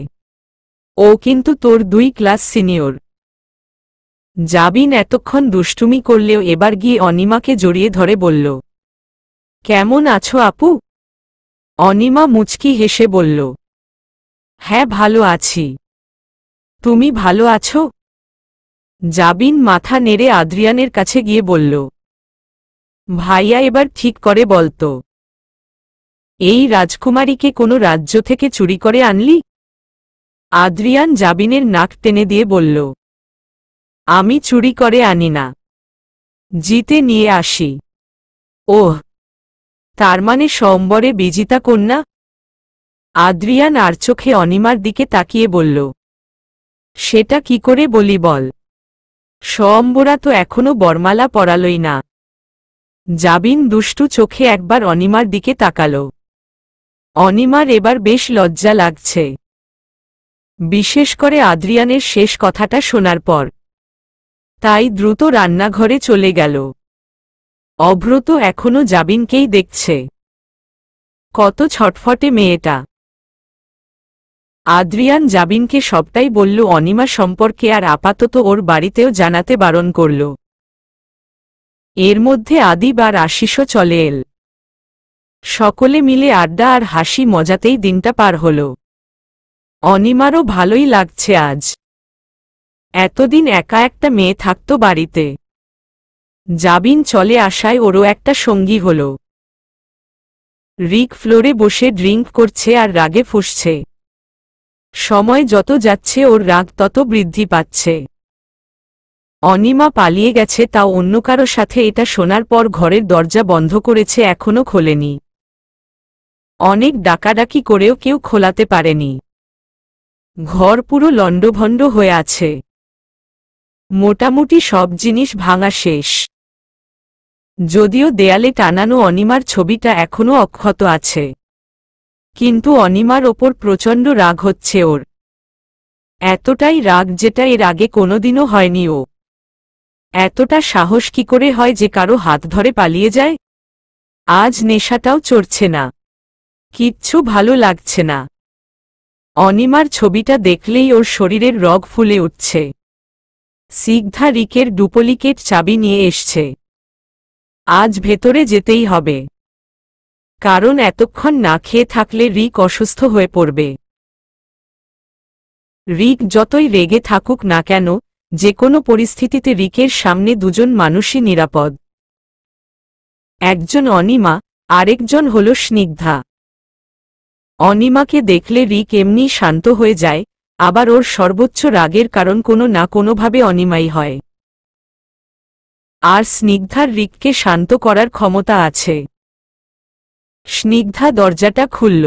Speaker 1: ও কিন্তু তোর 2 ক্লাস সিনিয়র। জাবিন এতক্ষণ দুষ্টুমি করলেও এবার গিয়ে অনিমাকে জড়িয়ে ধরে বলল, কেমন আছো আপু? অনিমা মুচকি হেসে বলল, হ্যাঁ ভালো আছি। তুমি ভালো আছো? জাবিন মাথা নেড়ে আদ্রিয়ানের কাছে গিয়ে বলল, ভাইয়া এবার ঠিক করে বলতো, এই রাজকুমারীকে কোনো রাজ্য থেকে চুরি করে আনলি? আদ্রিয়ান জাবিনের নাক টেনে দিয়ে বলল, আমি চুরি করে আনি না, জিতে নিয়ে আসি। ওহ, তার মানে সম্বরে বিজিতা কন্যা? আদ্রিয়ান আর চোখে অনিমার দিকে তাকিয়ে বলল, সেটা কি করে বলি বল, সম্বরা তো এখনো বরমালা পরালই না। জাবিন দুষ্টু চোখে একবার অনিমার দিকে তাকাল। অনিমার এবার বেশ লজ্জা লাগছে, বিশেষ করে আদ্রিয়ানের শেষ কথাটা শোনার পর। তাই দ্রুত রান্নাঘরে চলে গেল। অভ্র তো এখনো জাবিনকেই দেখছে। কত ছটফটে মেয়েটা। আদ্রিয়ান জাবিনকে সবটাই বলল অনিমা সম্পর্কে, আর আপাতত ওর বাড়িতেও জানাতে বারণ করল। এর মধ্যে আদিব আর আশিসও চলে এল। সকলে মিলে আড্ডা আর হাসি মজাতেই দিনটা পার হল। অনিমারও ভালোই লাগছে আজ। এতদিন একা একটা মেয়ে থাকতো বাড়িতে। জাবিন চলে আসায় ওরও একটা সঙ্গী হল। রিক ফ্লোরে বসে ড্রিঙ্ক করছে আর রাগে ফুঁসছে। সময় যত যাচ্ছে ওর রাগ তত বৃদ্ধি পাচ্ছে। অনিমা পালিয়ে গেছে, তাও অন্য কারো সাথে এটা শোনার পর ঘরের দরজা বন্ধ করেছে, এখনো খোলেনি। অনেক ডাকাডাকি করেও কেউ খোলাতে পারেনি। ঘর পুরো লণ্ডভণ্ড হয়ে আছে। মোটামুটি সব জিনিস ভাঙা শেষ। যদিও দেয়ালে টানানো অনিমার ছবিটা এখনও অক্ষত আছে, কিন্তু অনিমার ওপর প্রচণ্ড রাগ হচ্ছে ওর। এতটাই রাগ যেটা এর আগে কোনোদিনও হয়নি। ও এতটা সাহস কি করে হয় যে কারো হাত ধরে পালিয়ে যায়? আজ নেশাটাও চড়ছে না, কিচ্ছু ভালো লাগছে না। অনিমার ছবিটা দেখলেই ওর শরীরের রগ ফুলে উঠছে। সিগধা রিকের ডুপ্লিকেট চাবি নিয়ে এসছে। আজ ভেতরে যেতেই হবে, কারণ এতক্ষণ না খেয়ে থাকলে রিক অসুস্থ হয়ে পড়বে। রিক যতই রেগে থাকুক না কেন, যে কোনো পরিস্থিতিতে রিকের সামনে দুজন মানুষই নিরাপদ। একজন অনিমা, আরেকজন হল স্নিগ্ধা। অনিমাকে দেখলে রিক এমনি শান্ত হয়ে যায়, আবার ওর সর্বোচ্চ রাগের কারণ কোনো না কোনোভাবে অনিমাই হয়। আর স্নিগ্ধার রিককে শান্ত করার ক্ষমতা আছে। স্নিগ্ধা দরজাটা খুলল।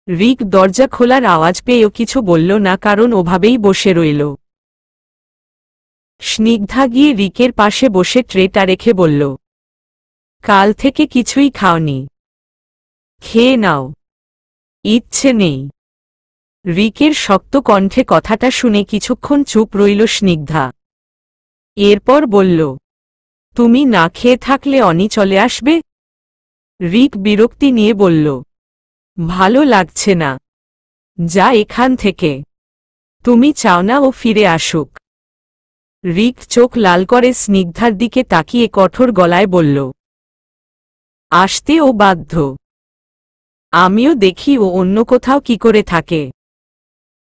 Speaker 1: রিক দরজা খোলার আওয়াজ পেয়েও কিছু বলল না, কারণ ওভাবেই বসে রইল। স্নিগ্ধা গিয়ে রিকের পাশে বসে ট্রেটা রেখে বলল, কাল থেকে কিছুই খাওনি, খেয়ে নাও। ইচ্ছে নেই। রিকের শক্ত কণ্ঠে কথাটা শুনে কিছুক্ষণ চুপ রইল স্নিগ্ধা। এরপর বলল, তুমি না খেয়ে থাকলে অনি চলে আসবে। রিক বিরক্তি নিয়ে বলল, ভালো লাগছে না, যা এখান থেকে। তুমি চাও না ও ফিরে আসুক? রিক চোখ লাল করে স্নিগ্ধার দিকে তাকিয়ে কঠোর গলায় বলল, আসতে ও বাধ্য। আমিও দেখি ও অন্য কোথাও কি করে থাকে।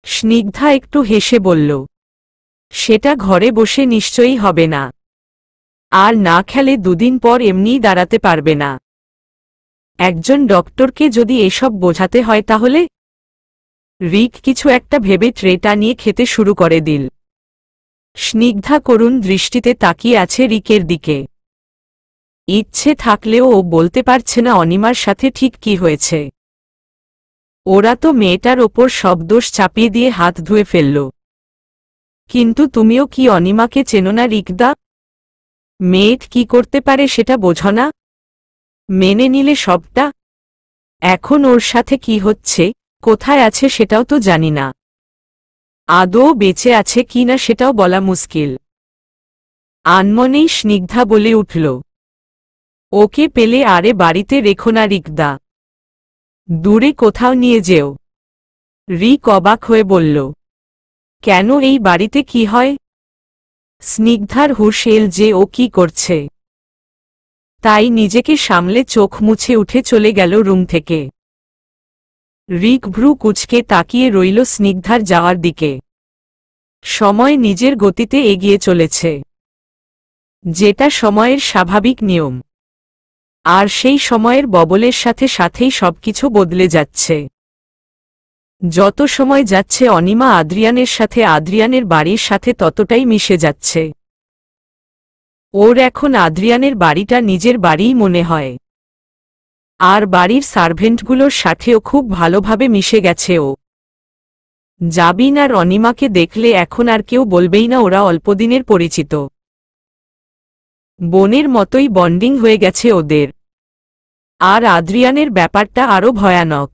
Speaker 1: স্নিগ্ধা একটু হেসে বলল, সেটা ঘরে বসে নিশ্চয়ই হবে না। আর না খেলে দুদিন পর এমনিই দাঁড়াতে পারবে না। একজন ডক্টরকে যদি এসব বোঝাতে হয় তাহলে? রিক কিছু একটা ভেবে ট্রেটা নিয়ে খেতে শুরু করে দিল। স্নিগ্ধা করুণ দৃষ্টিতে তাকিয়ে আছে রিকের দিকে। ইচ্ছে থাকলেও ও বলতে পারছে না অনিমার সাথে ঠিক কি হয়েছে। ওরা তো মেয়েটার ওপর সব দোষ চাপিয়ে দিয়ে হাত ধুয়ে ফেলল। কিন্তু তুমিও কি অনিমাকে চেনো না রিকদা? মেয়েট কি করতে পারে সেটা বোঝো না? মেনে নিলে সবটা। এখন ওর সাথে কি হচ্ছে, কোথায় আছে সেটাও তো জানি না। আদৌ বেঁচে আছে কি না সেটাও বলা মুশকিল। আনমনেই স্নিগ্ধা বলে উঠল, ওকে পেলে আরে বাড়িতে রেখো না রিকদা, দূরে কোথাও নিয়ে যেও। রিক অবাক হয়ে বলল, কেন, এই বাড়িতে কি হয়? স্নিগ্ধার হুঁশ এল যে ও কি করছে। তাই নিজেকে সামলে চোখ মুছে উঠে চলে গেল রুম থেকে। রিক ভ্রু কুঁচকে তাকিয়ে রইল স্নিগ্ধার যাওয়ার দিকে। সময় নিজের গতিতে এগিয়ে চলেছে, যেটা সময়ের স্বাভাবিক নিয়ম। আর সেই সময়ের ববলের সাথে সাথেই সবকিছু বদলে যাচ্ছে। যত সময় যাচ্ছে অনিমা আদ্রিয়ানের সাথে, আদ্রিয়ানের বাড়ির সাথে ততটাই মিশে যাচ্ছে। ওর এখন আদ্রিয়ানের বাড়িটা নিজের বাড়িই মনে হয়। আর বাড়ির সার্ভেন্টগুলোর সাথেও খুব ভালোভাবে মিশে গেছে ও। জাবিন আর অনিমাকে দেখলে এখন আর কেউ বলবেই না ওরা অল্পদিনের পরিচিত। বোনের মতোই বন্ডিং হয়ে গেছে ওদের। আর আদ্রিয়ানের ব্যাপারটা আরও ভয়ানক।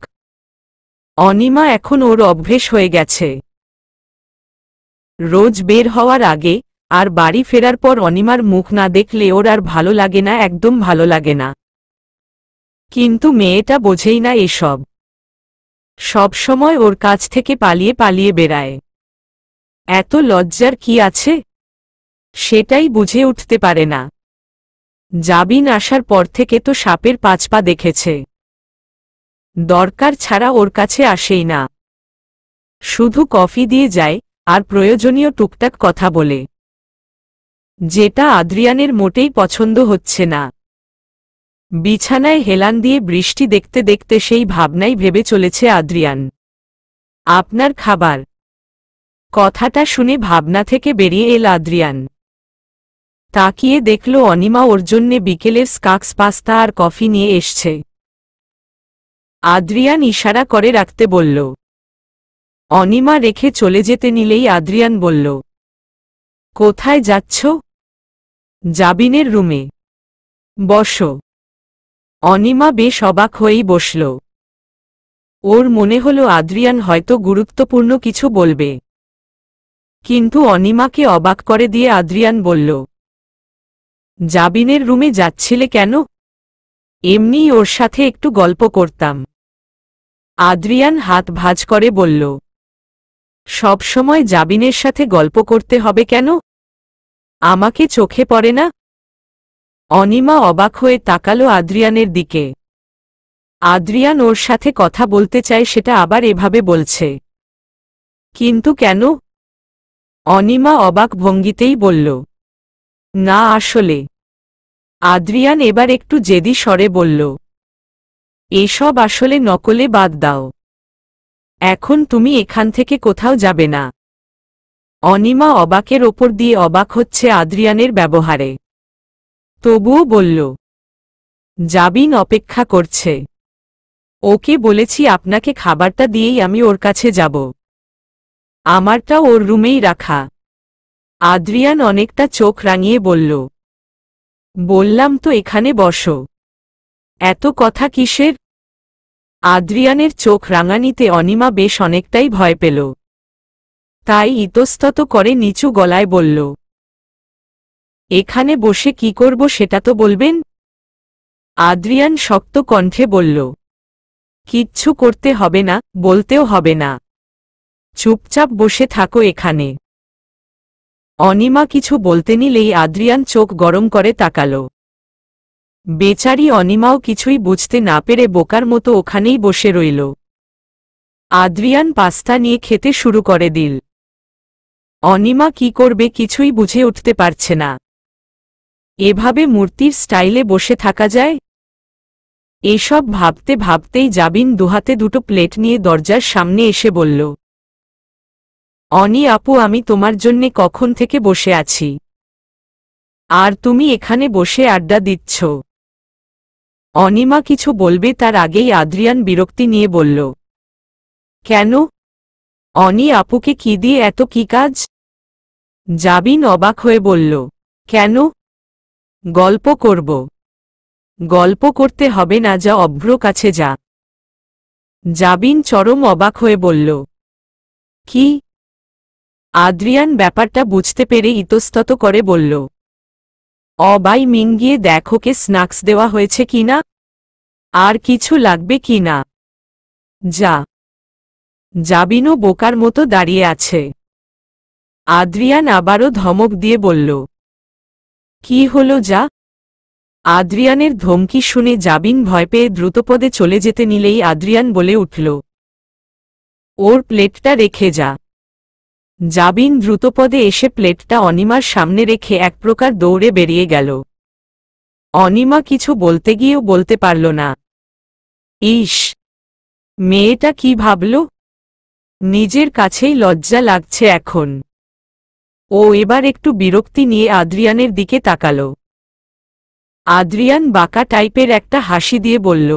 Speaker 1: অনিমা এখন ওর অভ্যেস হয়ে গেছে। রোজ বের হওয়ার আগে আর বাড়ি ফেরার পর অনিমার মুখ না দেখলে ওর আর ভালো লাগে না, একদম ভালো লাগে না। কিন্তু মেয়েটা বোঝেই না এসব। সব সময় ওর কাছ থেকে পালিয়ে পালিয়ে বেড়ায়। এত লজ্জার কি আছে, সেটাই বুঝে উঠতে পারে না। জাবিন আসার পর থেকে তো সাপের 5 পা দেখেছে। দরকার ছাড়া ওর কাছে আসেই না। শুধু কফি দিয়ে যায় আর প্রয়োজনীয় টুকটাক কথা বলে, যেটা আদ্রিয়ানের মোটেই পছন্দ হচ্ছে না। বিছানায় হেলান দিয়ে বৃষ্টি দেখতে দেখতে সেই ভাবনাই ভেবে চলেছে আদ্রিয়ান। আপনার খাবার। কথাটা শুনে ভাবনা থেকে বেরিয়ে এল আদ্রিয়ান। তাকিয়ে দেখল অনিমা ওর জন্যে বিকেলের স্কাক্স পাস্তা আর কফি নিয়ে এসছে। আদ্রিয়ান ইশারা করে রাখতে বলল। অনিমা রেখে চলে যেতে নিলেই আদ্রিয়ান বলল, কোথায় যাচ্ছ? জাবিনের রুমে। বসো। অনিমা বেশ অবাক হয়েই বসল। ওর মনে হল আদ্রিয়ান হয়তো গুরুত্বপূর্ণ কিছু বলবে। কিন্তু অনিমাকে অবাক করে দিয়ে আদ্রিয়ান বলল, জাবিনের রুমে যাচ্ছিলে কেন? এমনিই ওর সাথে একটু গল্প করতাম। আদ্রিয়ান হাত ভাঁজ করে বলল, সবসময় জাবিনের সাথে গল্প করতে হবে কেন? আমাকে চোখে পড়ে না? অনিমা অবাক হয়ে তাকালো আদ্রিয়ানের দিকে। আদ্রিয়ান ওর সাথে কথা বলতে চায়, সেটা আবার এভাবে বলছে। কিন্তু কেন? অনিমা অবাক ভঙ্গিতেই বলল, না আসলে। আদ্রিয়ান এবার একটু জেদি স্বরে বলল, এসব আসলে নকলে বাদ দাও। এখন তুমি এখান থেকে কোথাও যাবে না। অনিমা অবাকের ওপর দিয়ে অবাক হচ্ছে আদ্রিয়ানের ব্যবহারে। তবুও বলল, জাবিন অপেক্ষা করছে। ওকে বলেছি আপনাকে খাবারটা দিয়েই আমি ওর কাছে যাব। আমারটা ওর রুমেই রাখা। আদ্রিয়ান অনেকটা চোখ রাঙিয়ে বলল, বললাম তো এখানে বসো। এত কথা কিসের? আদ্রিয়ানের চোখ রাঙানিতে অনিমা বেশ অনেকটাই ভয় পেল। তাই ইতস্তত করে নিচু গলায় বলল, এখানে বসে কি করব সেটা তো বলবেন। আদ্রিয়ান শক্ত কণ্ঠে বলল, কিচ্ছু করতে হবে না, বলতেও হবে না। চুপচাপ বসে থাকো এখানে। অনিমা কিছু বলতে নিলেই আদ্রিয়ান চোখ গরম করে তাকাল। বেচারি অনিমাও কিছুই বুঝতে না পেরে বোকার মতো ওখানেই বসে রইল। আদ্রিয়ান পাস্তা নিয়ে খেতে শুরু করে দিল। অনিমা কি করবে কিছুই বুঝে উঠতে পারছে না। এভাবে মূর্তির স্টাইলে বসে থাকা যায়? এসব ভাবতে ভাবতেই জাবিন দুহাতে দুটো প্লেট নিয়ে দরজার সামনে এসে বলল, অনি আপু, আমি তোমার জন্যে কখন থেকে বসে আছি, আর তুমি এখানে বসে আড্ডা দিচ্ছ। অনিমা কিছু বলবে তার আগেই আদ্রিয়ান বিরক্তি নিয়ে বলল, কেন? অনি আপুকে কি দিয়ে এত কি কাজ? জাবিন অবাক হয়ে বলল, কেন? গল্প করব। গল্প করতে হবে না, যা অভ্র কাছে যা। জাবিন চরম অবাক হয়ে বলল, কি? আদ্রিয়ান ব্যাপারটা বুঝতে পেরে ইতস্তত করে বলল, অবাই মিন গিয়ে দেখো কে স্ন্যাক্স দেওয়া হয়েছে কিনা, আর কিছু লাগবে কিনা। যা। জাবিনও বোকার মতো দাঁড়িয়ে আছে। আদ্রিয়ান আবারও ধমক দিয়ে বলল, কি হলো যা? আদ্রিয়ানের ধমকি শুনে জাবিন ভয় পেয়ে দ্রুতপদে চলে যেতে নিলেই আদ্রিয়ান বলে উঠল, ওর প্লেটটা রেখে যা। জাবিন দ্রুতপদে এসে প্লেটটা অনিমার সামনে রেখে এক প্রকার দৌড়ে বেরিয়ে গেল। অনিমা কিছু বলতে গিয়েও বলতে পারল না। ইস, মেয়েটা কি ভাবল? নিজের কাছেই লজ্জা লাগছে এখন। ও এবার একটু বিরক্তি নিয়ে আদ্রিয়ানের দিকে তাকাল। আদ্রিয়ান বাঁকা টাইপের একটা হাসি দিয়ে বলল,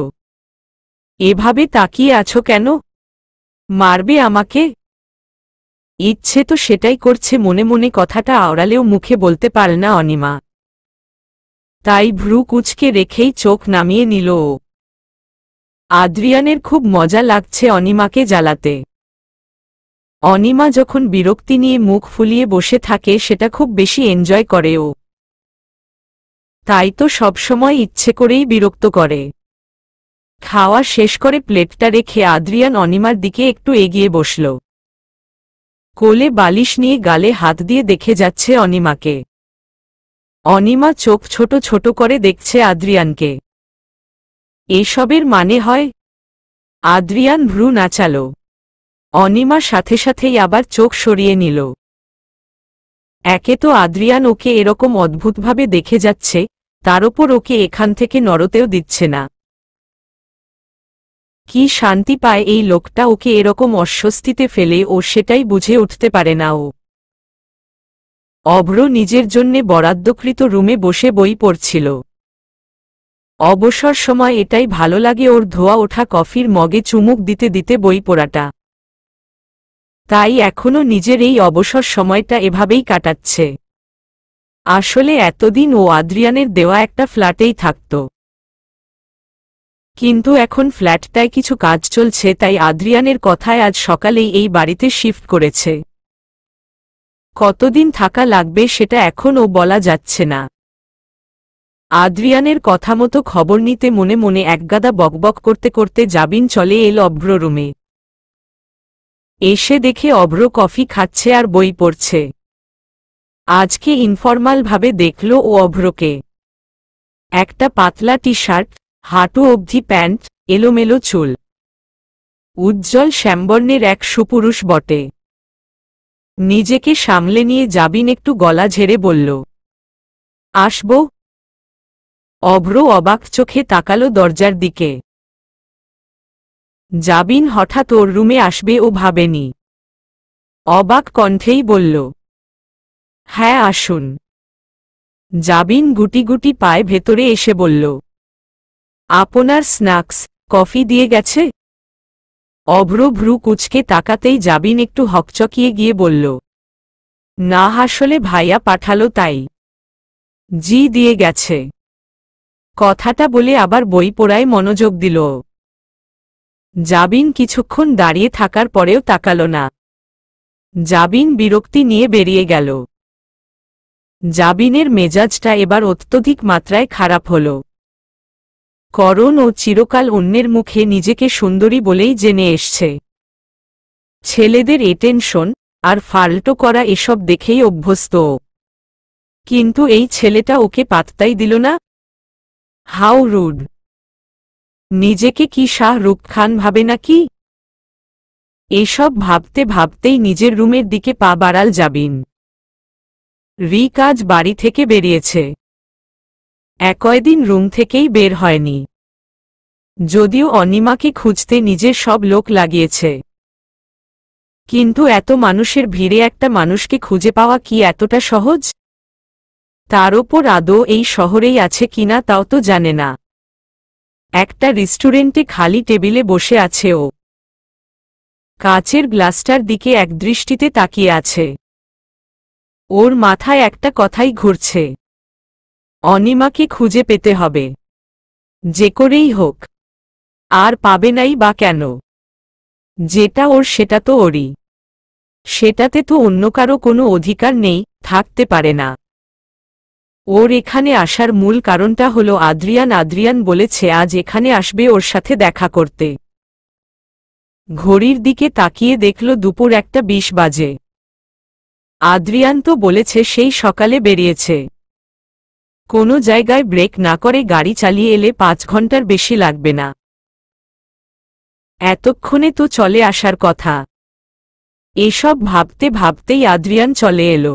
Speaker 1: এভাবে তাকিয়ে আছো কেন? মারবে আমাকে? ইচ্ছে তো সেটাই করছে, মনে মনে কথাটা আওড়ালেও মুখে বলতে পারে না অনিমা। তাই ভ্রু কুঁচকে রেখেই চোখ নামিয়ে নিল ও। আদ্রিয়ানের খুব মজা লাগছে অনিমাকে জ্বালাতে। অনিমা যখন বিরক্তি নিয়ে মুখ ফুলিয়ে বসে থাকে সেটা খুব বেশি এনজয় করে ও। তাই তো সবসময় ইচ্ছে করেই বিরক্ত করে। খাওয়া শেষ করে প্লেটটা রেখে আদ্রিয়ান অনিমার দিকে একটু এগিয়ে বসল। কোলে বালিশ নিয়ে গালে হাত দিয়ে দেখে যাচ্ছে অনিমাকে। অনিমা চোখ ছোট ছোট করে দেখছে আদ্রিয়ানকে। এসবের মানে হয়? আদ্রিয়ান ভ্রু নাচাল। অনিমা সাথে সাথেই আবার চোখ সরিয়ে নিল। একে তো আদ্রিয়ান ওকে এরকম অদ্ভুতভাবে দেখে যাচ্ছে, তার ওপর ওকে এখান থেকে নড়তেও দিচ্ছে না। কি শান্তি পায় এই লোকটা ওকে এরকম অস্বস্তিতে ফেলে, ও সেটাই বুঝে উঠতে পারে না ও। অভ্র নিজের জন্যে বরাদ্দকৃত রুমে বসে বই পড়ছিল। অবসর সময় এটাই ভালো লাগে ওর, ধোয়া ওঠা কফির মগে চুমুক দিতে দিতে বই পড়াটা। তাই এখনো নিজের এই অবসর সময়টা এভাবেই কাটাচ্ছে। আসলে এতদিন ও আদ্রিয়ানের দেওয়া একটা ফ্ল্যাটেই থাকত, কিন্তু এখন ফ্ল্যাটটায় কিছু কাজ চলছে, তাই আদ্রিয়ানের কথায় আজ সকালেই এই বাড়িতে শিফট করেছে। কতদিন থাকা লাগবে সেটা এখনও বলা যাচ্ছে না। আদ্রিয়ানের কথা মতো খবর নিতে মনে মনে একগাদা বকবক করতে করতে জাবিন চলে এল অভ্র রুমে। এসে দেখে অভ্র কফি খাচ্ছে আর বই পড়ছে। আজকে ইনফরমালভাবে দেখল ও অভ্রকে। একটা পাতলা টি শার্ট, হাঁটু অবধি প্যান্ট, এলোমেলো চুল। উজ্জ্বল শ্যামবর্ণের এক সুপুরুষ বটে। নিজেকে সামলে নিয়ে জাবিন একটু গলা ঝেড়ে বলল, আসব? অভ্র অবাক চোখে তাকাল দরজার দিকে। জাবিন হঠাৎ ওর রুমে আসবে ও ভাবেনি। অবাক কণ্ঠেই বলল, হ্যাঁ আসুন। জাবিন গুটি গুটি পায়ে ভেতরে এসে বলল, আপনার স্ন্যাক্স, কফি দিয়ে গেছে? অভ্র ভ্রু কুঁচকে তাকাতেই জাবিন একটু হকচকিয়ে গিয়ে বলল, না আসলে ভাইয়া পাঠালো তাই। জি দিয়ে গেছে। কথাটা বলে আবার বই পড়ায় মনোযোগ দিল। জাবিন কিছুক্ষণ দাঁড়িয়ে থাকার পরেও তাকাল না। জাবিন বিরক্তি নিয়ে বেরিয়ে গেল। জাবিনের মেজাজটা এবার অত্যধিক মাত্রায় খারাপ হল। করণ ও চিরকাল অন্যের মুখে নিজেকে সুন্দরী বলেই জেনে এসছে। ছেলেদের এটেনশন আর ফাল্টো করা এসব দেখেই অভ্যস্ত। কিন্তু এই ছেলেটা ওকে পাত্তাই দিল না। How rude! নিজেকে কি শাহরুখ খান ভাবে নাকি? এসব ভাবতে ভাবতেই নিজের রুমের দিকে পা বাড়াল জাবিন। রিক আজ বাড়ি থেকে বেরিয়েছে। কয়েকদিন রুম থেকেই বের হয়নি। যদিও অনিমাকে খুঁজতে নিজের সব লোক লাগিয়েছে, কিন্তু এত মানুষের ভিড়ে একটা মানুষকে খুঁজে পাওয়া কি এতটা সহজ? তার ওপর আদৌ এই শহরেই আছে কিনা তাও তো জানে না। একটা রেস্টুরেন্টে খালি টেবিলে বসে আছে ও। কাচের গ্লাসটার দিকে একদৃষ্টিতে তাকিয়ে আছে। ওর মাথায় একটা কথাই ঘুরছে, অনিমাকে খুঁজে পেতে হবে, যে করেই হোক। আর পাবে নাই বা কেন? যেটা ওর সেটা তো ওরই। সেটাতে তো অন্য কারো কোনো অধিকার নেই, থাকতে পারে না। ওর এখানে আসার মূল কারণটা হলো আদ্রিয়ান বলেছে আজ এখানে আসবে ওর সাথে দেখা করতে। ঘড়ির দিকে তাকিয়ে দেখল দুপুর 1:20 বাজে। আদ্রিয়ান তো বলেছে সেই সকালে বেরিয়েছে। কোনো জায়গায় ব্রেক না করে গাড়ি চালিয়ে এলে 5 ঘন্টার বেশি লাগবে না। এতক্ষণে তো চলে আসার কথা। এসব ভাবতে ভাবতেই আদ্রিয়ান চলে এলো।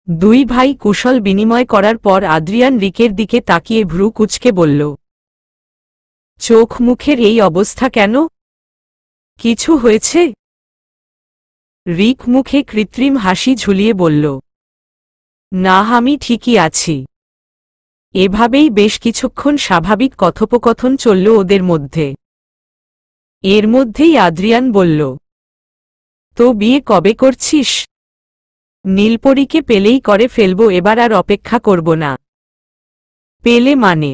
Speaker 1: দুই ভাই কুশল বিনিময় করার পর আদ্রিয়ান রিকের দিকে তাকিয়ে ভ্রু কুঁচকে বলল, চোখ মুখের এই অবস্থা কেন? কিছু হয়েছে? রিক মুখে কৃত্রিম হাসি ঝুলিয়ে বলল, না আমি ঠিকই আছি। এভাবেই বেশ কিছুক্ষণ স্বাভাবিক কথোপকথন চলল ওদের মধ্যে। এর মধ্যেই আদ্রিয়ান বলল, তো বিয়ে কবে করছিস? নীলপরীকে পেলেই করে ফেলবো, এবার আর অপেক্ষা করব না। পেলে মানে?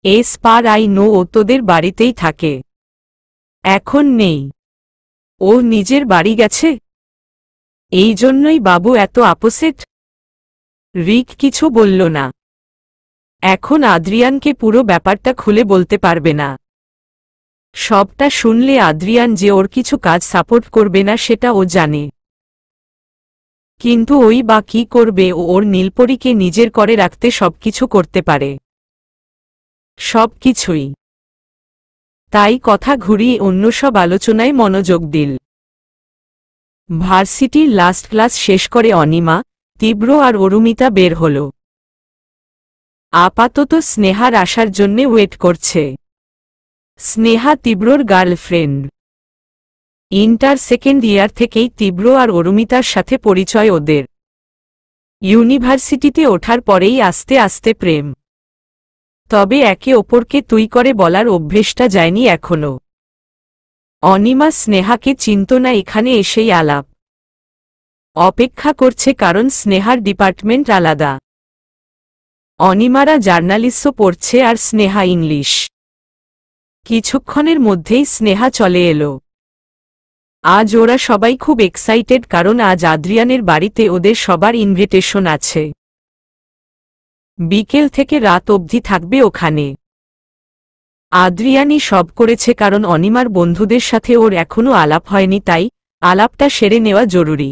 Speaker 1: এস পার আই নো ও তোদের বাড়িতেই থাকে। এখন নেই, ও নিজের বাড়ি গেছে। এই জন্যই বাবু এত আপসেট। রিক কিছু বলল না। এখন আদ্রিয়ানকে পুরো ব্যাপারটা খুলে বলতে পারবে না। সবটা শুনলে আদ্রিয়ান যে ওর কিছু কাজ সাপোর্ট করবে না সেটা ও জানে। কিন্তু ওই বা কি করবে? ও ওর নীলপরীকে নিজের করে রাখতে সবকিছু করতে পারে। সবকিছুই। তাই কথা ঘুরিয়ে অন্য সব আলোচনায় মনোযোগ দিল। ভার্সিটির লাস্ট ক্লাস শেষ করে অনিমা, তীব্র আর অরুমিতা বের হল। আপাতত স্নেহার আসার জন্যে ওয়েট করছে। স্নেহা তীব্রর গার্লফ্রেন্ড। ইন্টার সেকেন্ড ইয়ার থেকেই তীব্র আর অরুমিতার সাথে পরিচয় ওদের। ইউনিভার্সিটিতে ওঠার পরেই আস্তে আস্তে প্রেম। তবে একে অপরকে তুই করে বলার অভ্যেসটা যায়নি এখনো। অনিমা স্নেহাকে চিনত না, এখানে এসেই আলাপ। অপেক্ষা করছে কারণ স্নেহার ডিপার্টমেন্ট আলাদা। অনিমারা জার্নালিস্টও পড়ছে আর স্নেহা ইংলিশ। কিছুক্ষণের মধ্যেই স্নেহা চলে এলো। আজ ওরা সবাই খুব এক্সাইটেড কারণ আজ আদ্রিয়ানের বাড়িতে ওদের সবার ইনভিটেশন আছে। বিকেল থেকে রাত অবধি থাকবে ওখানে। আদ্রিয়ানই সব করেছে কারণ অনিমার বন্ধুদের সাথে ওর এখনো আলাপ হয়নি, তাই আলাপটা সেরে নেওয়া জরুরি।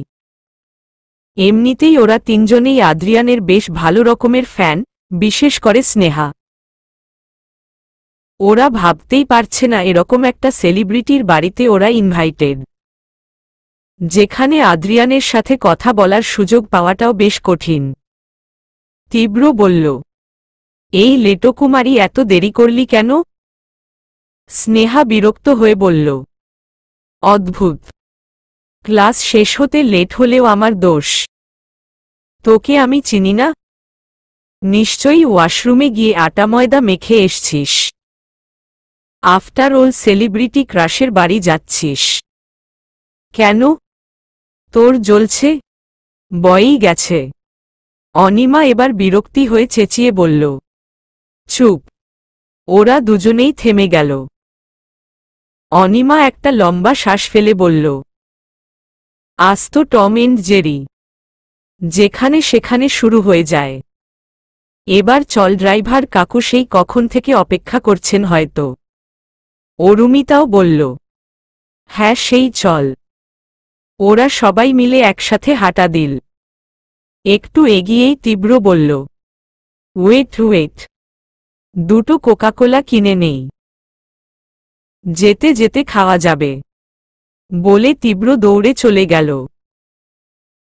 Speaker 1: এমনিতেই ওরা তিনজনেই আদ্রিয়ানের বেশ ভালো রকমের ফ্যান, বিশেষ করে স্নেহা। ওরা ভাবতেই পারছে না এরকম একটা সেলিব্রিটির বাড়িতে ওরা ইনভাইটেড, যেখানে আদ্রিয়ানের সাথে কথা বলার সুযোগ পাওয়াটাও বেশ কঠিন। তীব্র বলল, এই লেটকুমারী এত দেরি করলি কেন? স্নেহা বিরক্ত হয়ে বলল, অদ্ভুত, ক্লাস শেষ হতে লেট হলেও আমার দোষ। তোকে আমি চিনি না? নিশ্চয়ই ওয়াশরুমে গিয়ে আটা ময়দা মেখে এসছিস। আফটার অল সেলিব্রিটি ক্রাশের বাড়ি যাচ্ছিস কেন? তোর জ্বলছে? বয়েই গেছে। অনিমা এবার বিরক্তি হয়ে চেঁচিয়ে বলল, চুপ। ওরা দুজনেই থেমে গেল। অনিমা একটা লম্বা শ্বাস ফেলে বলল, আজ তো টম এন্ড জেরি, যেখানে সেখানে শুরু হয়ে যায়। এবার চল, ড্রাইভার কাকু সেই কখন থেকে অপেক্ষা করছেন হয়তো। অরুমিতাও বলল, হ্যাঁ সেই চল। ওরা সবাই মিলে একসাথে হাঁটা দিল। একটু এগিয়েই তীব্র বলল, ওয়েট ওয়েট, দুটো কোকাকোলা কিনে নেই, যেতে যেতে খাওয়া যাবে। বলে তীব্র দৌড়ে চলে গেল।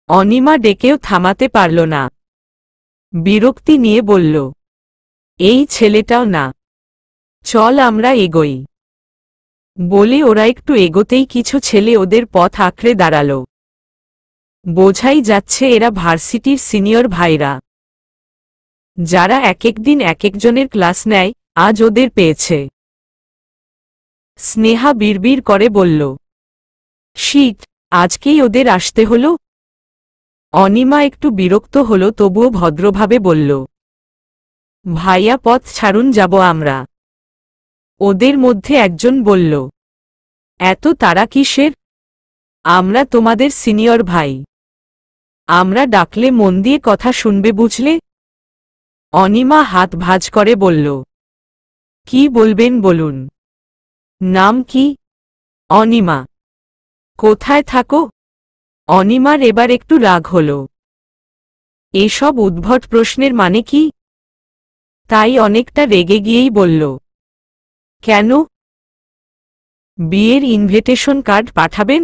Speaker 1: অনিমা ডেকেও থামাতে পারল না। বিরক্তি নিয়ে বলল, এই ছেলেটাও না, চল আমরা এগোই। বলে ওরা একটু এগোতেই কিছু ছেলে ওদের পথ আঁকড়ে দাঁড়াল। বোঝাই যাচ্ছে এরা ভার্সিটির সিনিয়র ভাইরা, যারা এক এক দিন এক একজনের ক্লাস নেয়, আজ ওদের পেয়েছে। স্নেহা বিড়বিড় করে বলল, শিট, আজকেই ওদের আসতে হলো। অনিমা একটু বিরক্ত হল, তবুও ভদ্রভাবে বলল, ভাইয়া পথ ছাড়ুন, যাব আমরা। ওদের মধ্যে একজন বলল, এত তাড়া কিসের? আমরা তোমাদের সিনিয়র ভাই, আমরা ডাকলে মন দিয়ে কথা শুনবে বুঝলে। অনিমা হাত ভাঁজ করে বলল, কি বলবেন বলুন। নাম কি? অনিমা। কোথায় থাকো? অনিমার এবার একটু রাগ হল। এসব উদ্ভট প্রশ্নের মানে কি? তাই অনেকটা রেগে গিয়েই বলল, কেন? বিয়ের ইনভিটেশন কার্ড পাঠাবেন?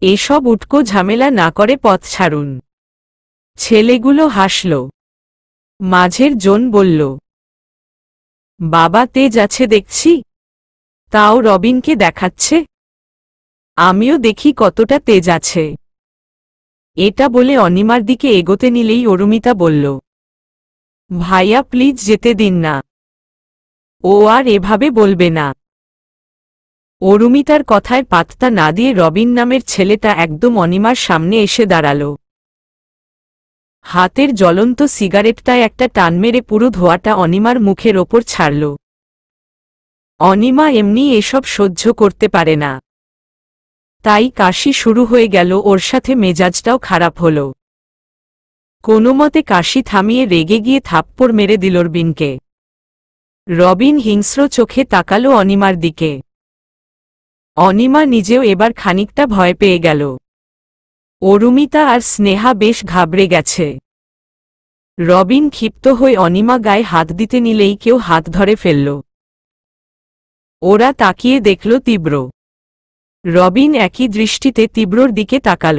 Speaker 1: এসব উটকো ঝামেলা না করে পথ ছাড়ুন। ছেলেগুলো হাসল। মাঝের জন বলল, বাবা তেজ আছে দেখছি, তাও রবিনকে দেখাচ্ছে। আমিও দেখি কতটা তেজ আছে। এটা বলে অনিমার দিকে এগোতে নিলেই অরুমিতা বলল, ভাইয়া প্লিজ যেতে দিন না, ও আর এভাবে বলবে না। অরুমিতার কথায় পাত্তা না দিয়ে রবিন নামের ছেলেটা একদম অনিমার সামনে এসে দাঁড়াল। হাতের জ্বলন্ত সিগারেটটায় একটা টান মেরে পুরো ধোঁয়াটা অনিমার মুখের ওপর ছাড়ল। অনিমা এমনি এসব সহ্য করতে পারে না, তাই কাশি শুরু হয়ে গেল। ওর সাথে মেজাজটাও খারাপ হল। কোনোমতে কাশি থামিয়ে রেগে গিয়ে থাপ্পড় মেরে দিল রবিনকে। রবিন হিংস্র চোখে তাকালো অনিমার দিকে। অনিমা নিজেও এবার খানিকটা ভয় পেয়ে গেল। অরুমিতা আর স্নেহা বেশ ঘাবড়ে গেছে। রবিন ক্ষিপ্ত হয়ে অনিমা গায়ে হাত দিতে নিলেই কেউ হাত ধরে ফেলল। ওরা তাকিয়ে দেখল তীব্র। রবিন একই দৃষ্টিতে তীব্রর দিকে তাকাল।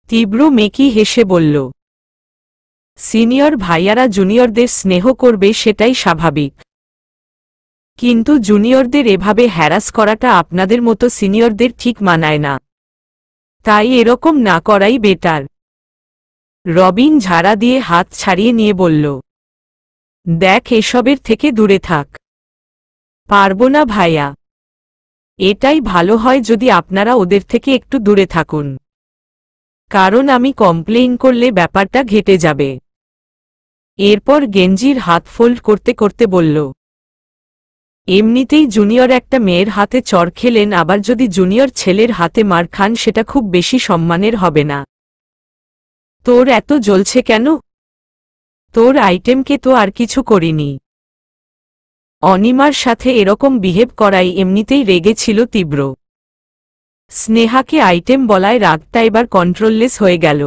Speaker 1: তীব্র মেকি হেসে বলল, সিনিয়র ভাইয়ারা জুনিয়রদের স্নেহ করবে সেটাই স্বাভাবিক, কিন্তু জুনিয়রদের এভাবে হ্যারাস করাটা আপনাদের মতো সিনিয়রদের ঠিক মানায় না, তাই এরকম না করাই বেটার। রবিন ঝাড়া দিয়ে হাত ছাড়িয়ে নিয়ে বলল, দেখ, এসবের থেকে দূরে থাক। পারবো না ভাইয়া, এটাই ভালো হয় যদি আপনারা ওদের থেকে একটু দূরে থাকুন, কারণ আমি কমপ্লেইন করলে ব্যাপারটা ঘেটে যাবে। এরপর গেঞ্জির হাত ফোল্ড করতে করতে বলল, এমনিতেই জুনিয়র একটা মেয়ের হাতে চড় খেলেন, আবার যদি জুনিয়র ছেলের হাতে মার খান সেটা খুব বেশি সম্মানের হবে না। তোর এত জ্বলছে কেন? তোর আইটেমকে তো আর কিছু করিনি। অনিমার সাথে এরকম বিহেভ করাই এমনিতেই রেগেছিল তীব্র। স্নেহাকে আইটেম বলায় রাগটা এবার কন্ট্রোললেস হয়ে গেল।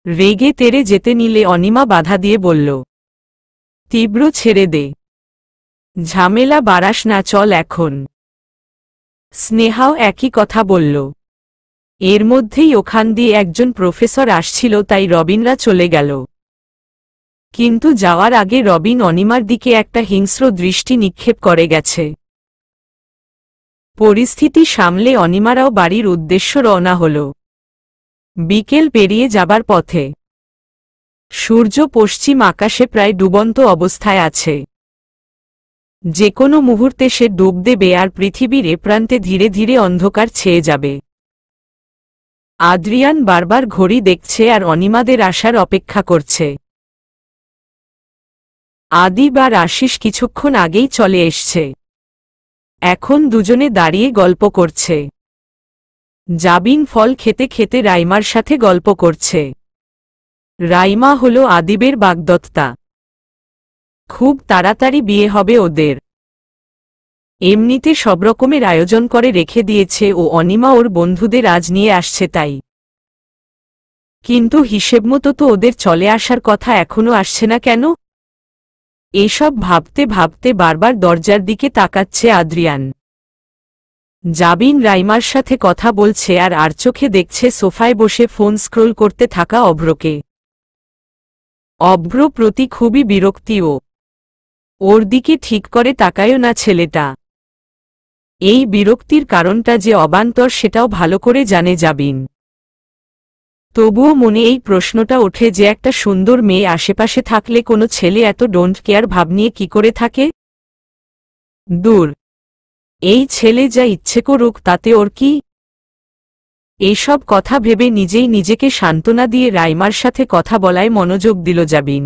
Speaker 1: রেগে তেরে যেতে নিলে অনিমা বাধা দিয়ে বলল, তীব্র ছেড়ে দে, ঝামেলা বাড়াস না, চল এখন। স্নেহাও একই কথা বলল। এর মধ্যেই ওখান দিয়ে একজন প্রফেসর আসছিল, তাই রবিনরা চলে গেল। কিন্তু যাওয়ার আগে রবিন অনিমার দিকে একটা হিংস্র দৃষ্টি নিক্ষেপ করে গেছে। পরিস্থিতি সামলে অনিমারাও বাড়ির উদ্দেশ্য রওনা হল। বিকেল পেরিয়ে যাবার পথে সূর্য পশ্চিম আকাশে প্রায় ডুবন্ত অবস্থায় আছে। যে কোনো মুহূর্তে সে ডুব দেবে আর পৃথিবীর এ প্রান্তে ধীরে ধীরে অন্ধকার ছেয়ে যাবে। আদ্রিয়ান বারবার ঘড়ি দেখছে আর অনিমাদের আসার অপেক্ষা করছে। আদিব আর আশিস কিছুক্ষণ আগেই চলে এসছে। এখন দুজনে দাঁড়িয়ে গল্প করছে। জাবিন ফল খেতে খেতে রাইমার সাথে গল্প করছে। রাইমা হল আদিবের বাগদত্তা। খুব তাড়াতাড়ি বিয়ে হবে ওদের। এমনিতে সব রকমের আয়োজন করে রেখে দিয়েছে ও অনিমা ওর বন্ধুদের আজ নিয়ে আসছে তাই। কিন্তু হিসেবমতো তো ওদের চলে আসার কথা এখনো আসছে না কেন? এসব ভাবতে ভাবতে বারবার দরজার দিকে তাকাচ্ছে আদ্রিয়ান। জাবিন রাইমার সাথে কথা বলছে আর চোখে দেখছে সোফায় বসে ফোন স্ক্রোল করতে থাকা অভ্রকে। অভ্র প্রতি খুবই বিরক্তি ওর দিকে ঠিক করে তাকায়ও না ছেলেটা। এই বিরক্তির কারণটা যে অবান্তর সেটাও ভালো করে জানে জাবিন। তবুও মনে এই প্রশ্নটা ওঠে যে একটা সুন্দর মেয়ে আশেপাশে থাকলে কোনো ছেলে এত ডোন্ট কেয়ার ভাব নিয়ে কি করে থাকে? দূর, এই ছেলে যা ইচ্ছে করুক তাতে ওর কি? এইসব কথা ভেবে নিজেই নিজেকে সান্ত্বনা দিয়ে রাইমার সাথে কথা বলায় মনোযোগ দিল জাবিন।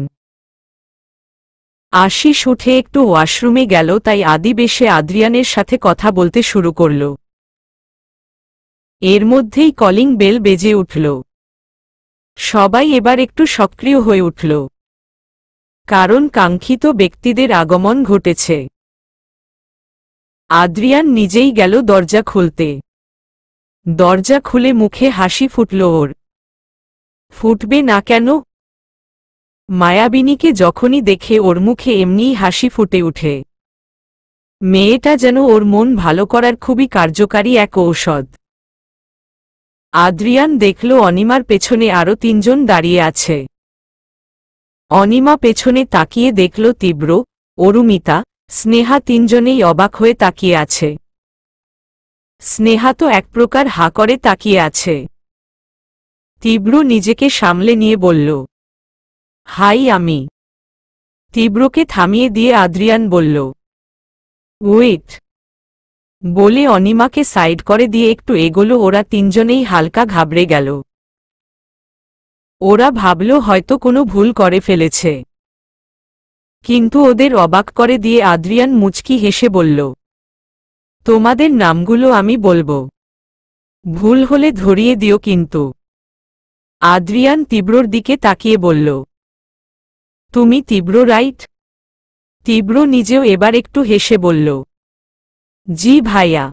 Speaker 1: আশিস উঠে একটু ওয়াশরুমে গেল তাই আদিব এসে আদ্রিয়ানের সাথে কথা বলতে শুরু করল। এর মধ্যেই কলিং বেল বেজে উঠল। সবাই এবার একটু সক্রিয় হয়ে উঠল, কারণ কাঙ্ক্ষিত ব্যক্তিদের আগমন ঘটেছে। আদ্রিয়ান নিজেই গেল দরজা খুলতে। দরজা খুলে মুখে হাসি ফুটল ওর। ফুটবে না কেন? মায়াবিনীকে যখনই দেখে ওর মুখে এমনিই হাসি ফুটে উঠে। মেয়েটা যেন ওর মন ভালো করার খুবই কার্যকারী এক ঔষধ। আদ্রিয়ান দেখল অনিমার পেছনে আরও তিনজন দাঁড়িয়ে আছে। অনিমা পেছনে তাকিয়ে দেখল তীব্র, অরুমিতা, স্নেহা তিনজনেই অবাক হয়ে তাকিয়ে আছে। স্নেহা তো এক প্রকার হা করে তাকিয়ে আছে। তীব্র নিজেকে সামলে নিয়ে বলল, হাই আমি। তীব্রকে থামিয়ে দিয়ে আদ্রিয়ান বলল, ওয়েট। বলে অনিমাকে সাইড করে দিয়ে একটু এগোলো। ওরা তিনজনেই হালকা ঘাবড়ে গেল। ওরা ভাবল হয়তো কোনো ভুল করে ফেলেছে। কিন্তু ওদের অবাক করে দিয়ে আদ্রিয়ান মুচকি হেসে বলল, তোমাদের নামগুলো আমি বলবো, ভুল হলে ধরিয়ে দিও কিন্তু। আদ্রিয়ান তীব্রর দিকে তাকিয়ে বলল, তুমি তীব্র রাইট? তীব্র নিজেও এবার একটু হেসে বলল, জি ভাইয়া।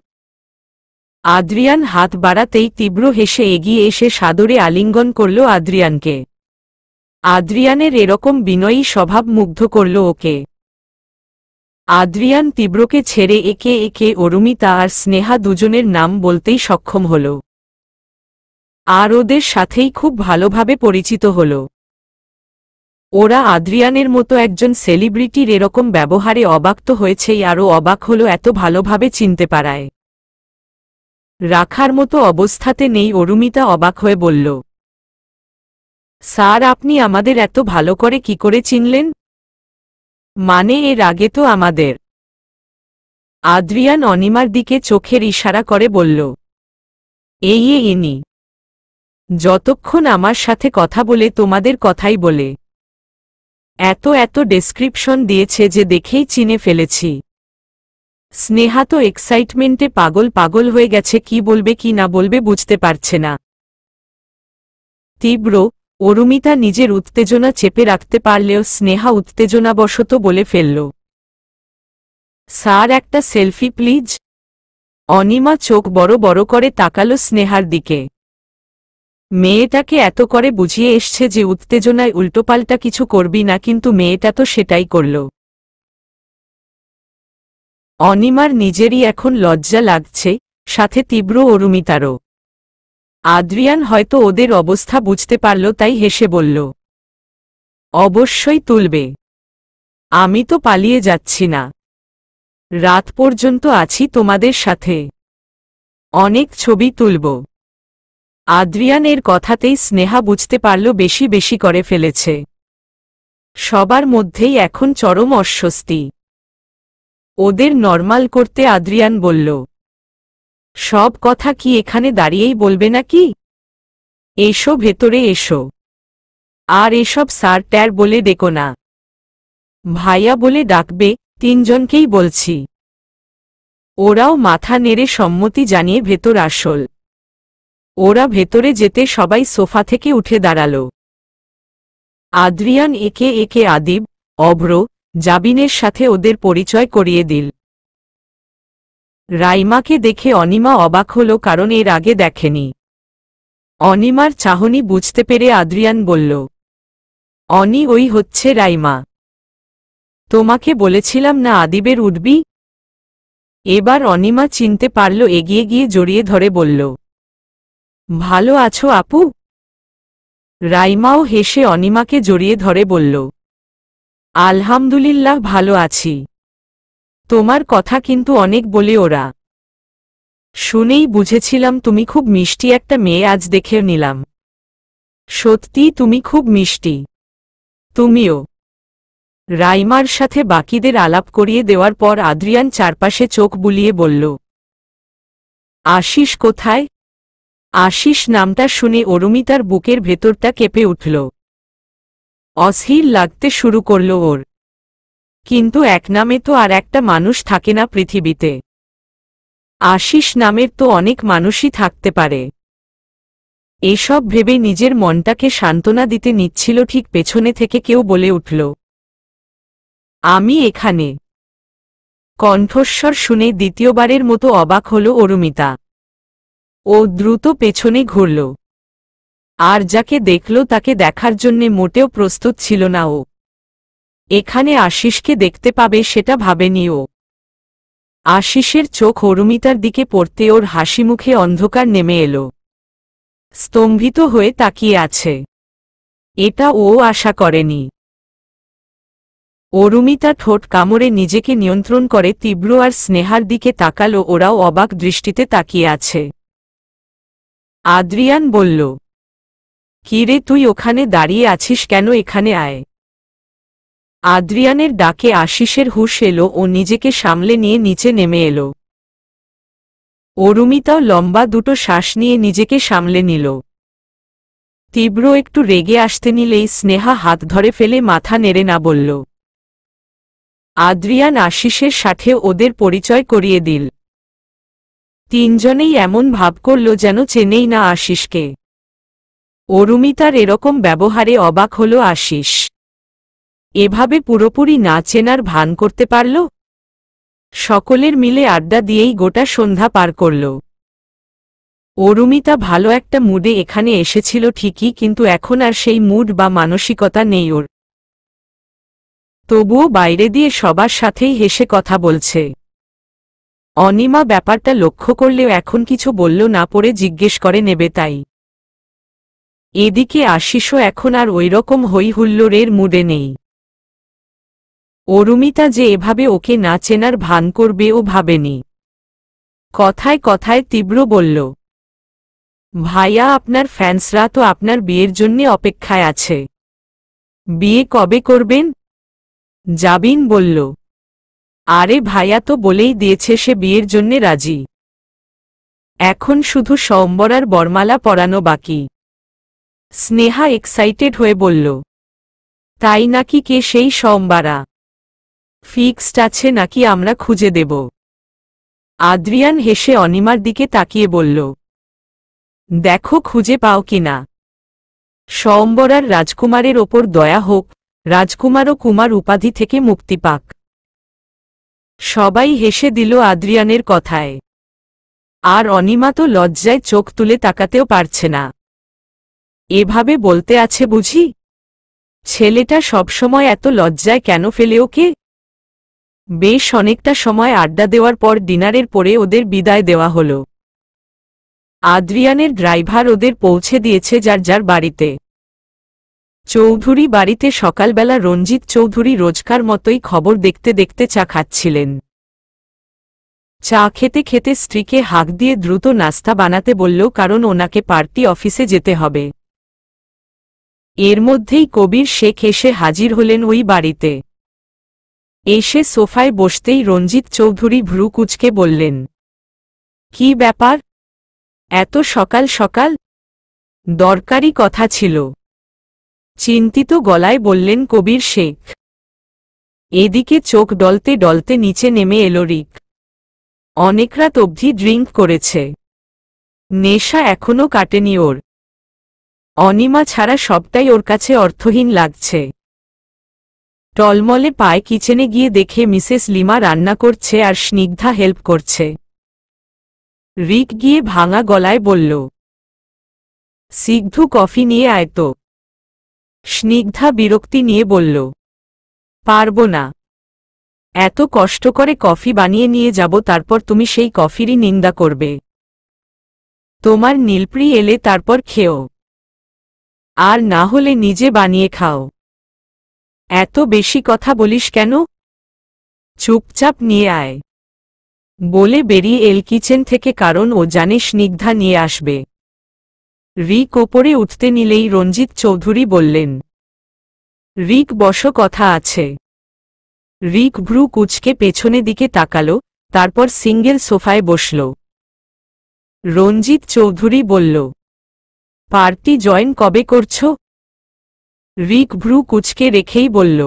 Speaker 1: আদ্রিয়ান হাত বাড়াতেই তীব্র হেসে এগিয়ে এসে সাদরে আলিঙ্গন করল আদ্রিয়ানকে। আদ্রিয়ানের এরকম বিনয়ী স্বভাব মুগ্ধ করল ওকে। আদ্রিয়ান তীব্রকে ছেড়ে একে একে অরুমিতা আর স্নেহা দুজনের নাম বলতেই সক্ষম হল। আর ওদের সাথেই খুব ভালোভাবে পরিচিত হল। ওরা আদ্রিয়ানের মতো একজন সেলিব্রিটির এরকম ব্যবহারে অবাক তো হয়েছেই, আরও অবাক হল এত ভালোভাবে চিনতে পারায়। রাখার মতো অবস্থাতে নেই অরুমিতা অবাক হয়ে বলল, স্যার আপনি আমাদের এত ভালো করে কি করে চিনলেন? মানে এর আগে তো আমাদের। আদ্রিয়ান অনিমার দিকে চোখের ইশারা করে বলল, এই ইনি যতক্ষণ আমার সাথে কথা বলে তোমাদের কথাই বলে এত এত ডেসক্রিপশন দিয়েছে যে দেখেই চিনে ফেলেছি। স্নেহা তো এক্সাইটমেন্টে পাগল পাগল হয়ে গেছে, কি বলবে কি না বলবে বুঝতে পারছে না। তীব্র, অরুমিতা নিজের উত্তেজনা চেপে রাখতে পারলেও স্নেহা উত্তেজনাবশত বলে ফেলল, স্যার একটা সেলফি প্লিজ। অনিমা চোখ বড় বড় করে তাকালো স্নেহার দিকে। মেয়েটাকে এত করে বুঝিয়ে এসছে যে উত্তেজনায় উল্টোপাল্টা কিছু করবি না, কিন্তু মেয়েটা তো সেটাই করল। অনিমার নিজেরই এখন লজ্জা লাগছে, সাথে তীব্র অরুমিতারও। আদ্রিয়ান হয়তো ওদের অবস্থা বুঝতে পারল তাই হেসে বলল, অবশ্যই তুলবে। আমি তো পালিয়ে যাচ্ছি না, রাত পর্যন্ত আছি তোমাদের সাথে, অনেক ছবি তুলব। আদ্রিয়ান এর কথাতেই স্নেহা বুঝতে পারল বেশি বেশি করে ফেলেছে। সবার মধ্যেই এখন চরম অস্বস্তি। ওদের নরমাল করতে আদ্রিয়ান বলল, সব কথা কি এখানে দাঁড়িয়েই বলবে নাকি? এসো ভেতরে এসো। আর এসব স্যার ট্যার বলে ডেকো না, ভাইয়া বলে ডাকবে, তিনজনকেই বলছি। ওরাও মাথা নেড়ে সম্মতি জানিয়ে ভেতর আসল। ওরা ভেতরে যেতে সবাই সোফা থেকে উঠে দাঁড়াল। আদ্রিয়ান একে একে আদিব, অভ্র, জাবিনের সাথে ওদের পরিচয় করিয়ে দিল। রাইমাকে দেখে অনিমা অবাক হল, কারণ এর আগে দেখেনি। অনিমার চাহনি বুঝতে পেরে আদ্রিয়ান বলল, অনি, ওই হচ্ছে রাইমা। তোমাকে বলেছিলাম না আদিবের উঠবি। এবার অনিমা চিনতে পারল, এগিয়ে গিয়ে জড়িয়ে ধরে বলল, ভালো আছো আপু? রাইমাও হেসে অনিমাকে জড়িয়ে ধরে বলল, আলহামদুলিল্লাহ ভালো আছি। তোমার কথা কিন্তু অনেক বলে ওরা। শুনেই বুঝেছিলাম তুমি খুব মিষ্টি একটা মেয়ে, আজ দেখে নিলাম। সত্যি তুমি খুব মিষ্টি। তুমিও। রাইমার সাথে বাকিদের আলাপ করিয়ে দেওয়ার পর আদ্রিয়ান চারপাশে চোখ বুলিয়ে বলল, আশিস কোথায়? আশিস নামটা শুনে অরুমিতার বুকের ভেতরটা কেঁপে উঠল। অস্থির লাগতে শুরু করল ওর। কিন্তু এক নামে তো আর একটা মানুষ থাকে না পৃথিবীতে। আশিস নামের তো অনেক মানুষই থাকতে পারে। এসব ভেবে নিজের মনটাকে সান্ত্বনা দিতে নিচ্ছিল, ঠিক পেছনে থেকে কেউ বলে উঠল, আমি এখানে। কণ্ঠস্বর শুনে দ্বিতীয়বারের মতো অবাক হল অরুমিতা। ও দ্রুত পেছনে ঘুরল। আর যাকে দেখল তাকে দেখার জন্যে মোটেও প্রস্তুত ছিল না ও। এখানে আশিসকে দেখতে পাবে সেটা ভাবেনি ও। আশিসের চোখ অরুমিতার দিকে পড়তে ওর হাসিমুখে অন্ধকার নেমে এলো। স্তম্ভিত হয়ে তাকিয়ে আছে। এটা ও আশা করেনি। অরুমিতা ঠোঁট কামড়ে নিজেকে নিয়ন্ত্রণ করে তীব্র আর স্নেহার দিকে তাকালো। ওরাও অবাক দৃষ্টিতে তাকিয়ে আছে। আদ্রিয়ান বলল, কিরে তুই ওখানে দাঁড়িয়ে আছিস কেন? এখানে আয়। আদ্রিয়ানের ডাকে আশিসের হুঁশ এলো। ও নিজেকে সামলে নিয়ে নিচে নেমে এলো। অরুমিতাও লম্বা দুটো শ্বাস নিয়ে নিজেকে সামলে নিল। তীব্র একটু রেগে আসতে নিলেই স্নেহা হাত ধরে ফেলে মাথা নেড়ে না বলল। আদ্রিয়ান আশিসের সাথে ওদের পরিচয় করিয়ে দিল। তিনজনেই এমন ভাব করল যেন চেনেই না আশিসকে। অরুমিতার এরকম ব্যবহারে অবাক হল আশিস। এভাবে পুরোপুরি না চেনার ভান করতে পারল? সকলের মিলে আড্ডা দিয়েই গোটা সন্ধ্যা পার করল। অরুমিতা ভালো একটা মুডে এখানে এসেছিল ঠিকই, কিন্তু এখন আর সেই মুড বা মানসিকতা নেই ওর। তবুও বাইরে দিয়ে সবার সাথেই হেসে কথা বলছে। অনিমা ব্যাপারটা লক্ষ্য করলেও এখন কিছু বলল না, পড়ে জিজ্ঞেস করে নেবে তাই। এদিকে আশিসও এখন আর ওইরকম হইহুল্লোড়ের মুডে নেই। অরুমিতা যে এভাবে ওকে না চেনার ভান করবে ও ভাবেনি। কথায় কথায় তীব্র বলল, ভাইয়া আপনার ফ্যান্সরা তো আপনার বিয়ের জন্যে অপেক্ষায় আছে। বিয়ে কবে করবেন? জাবিন বলল, আরে ভাইয়া তো বলেই দিয়েছে সে বিয়ের জন্যে রাজি। এখন শুধু স্বয়ম্বর আর বরমালা পরানো বাকি। স্নেহা এক্সাইটেড হয়ে বলল, তাই নাকি? কে সেই স্বয়ম্বরা? ফিক্সড আছে নাকি আমরা খুঁজে দেব? আদ্রিয়ান হেসে অনিমার দিকে তাকিয়ে বলল, দেখো খুঁজে পাও কিনা। স্বয়ম্বরার রাজকুমারের ওপর দয়া হোক, রাজকুমারও কুমার উপাধি থেকে মুক্তি পাক। সবাই হেসে দিল আদ্রিয়ানের কথায়। আর অনিমা তো লজ্জায় চোখ তুলে তাকাতেও পারছে না। এভাবে বলতে আছে বুঝি? ছেলেটা সবসময় এত লজ্জায় কেন ফেলে ওকে? বেশ অনেকটা সময় আড্ডা দেওয়ার পর ডিনারের পরে ওদের বিদায় দেওয়া হল। আদ্রিয়ানের ড্রাইভার ওদের পৌঁছে দিয়েছে যার যার বাড়িতে। চৌধুরী বাড়িতে সকালবেলা রঞ্জিত চৌধুরী রোজকার মতোই খবর দেখতে দেখতে চা খাচ্ছিলেন। চা খেতে খেতে স্ত্রীকে হাঁক দিয়ে দ্রুত নাস্তা বানাতে বলল, কারণ ওনাকে পার্টি অফিসে যেতে হবে। এর মধ্যেই কবির শেখ এসে হাজির হলেন ওই বাড়িতে। এসে সোফায় বসতেই রঞ্জিত চৌধুরী ভ্রু কুঁচকে বললেন, কি ব্যাপার, এত সকাল সকাল? দরকারি কথা ছিল, চিন্তিত গলায় বললেন কবির শেখ। এদিকে চোখ ডলতে ডলতে নিচে নেমে এলো রিক। অনেক রাত অবধি ড্রিঙ্ক করেছে, নেশা এখনো কাটেনি ওর। অনিমা ছাড়া সবটাই ওর কাছে অর্থহীন লাগছে। টলমলে পায়ে কিচেনে গিয়ে দেখে মিসেস লিমা রান্না করছে আর স্নিগ্ধা হেল্প করছে। রিক গিয়ে ভাঙা গলায় বলল, সিদ্ধু কফি নিয়ে আয় তো। স্নিগ্ধা বিরক্তি নিয়ে বলল, পারব না, এত কষ্ট করে কফি বানিয়ে নিয়ে যাব, তারপর তুমি সেই কফিরই নিন্দা করবে। তোমার নীলপ্রি এলে তারপর খেও, আর না হলে নিজে বানিয়ে খাও। এত বেশি কথা বলিস কেন? চুপচাপ নিয়ে আয়, বলে বেরিয়ে এল কিচেন থেকে, কারণ ও জানে স্নিগ্ধা নিয়ে আসবে। রিক ওপরে উঠতে নিলেই রঞ্জিত চৌধুরী বললেন, রিক বসো, কথা আছে। রিক ভ্রু কুঁচকে পেছনে দিকে তাকালো, তারপর সিঙ্গেল সোফায় বসল। রঞ্জিত চৌধুরী বলল, পার্টি জয়েন কবে করছো? রিক ভ্রু কুঁচকে রেখেই বলল,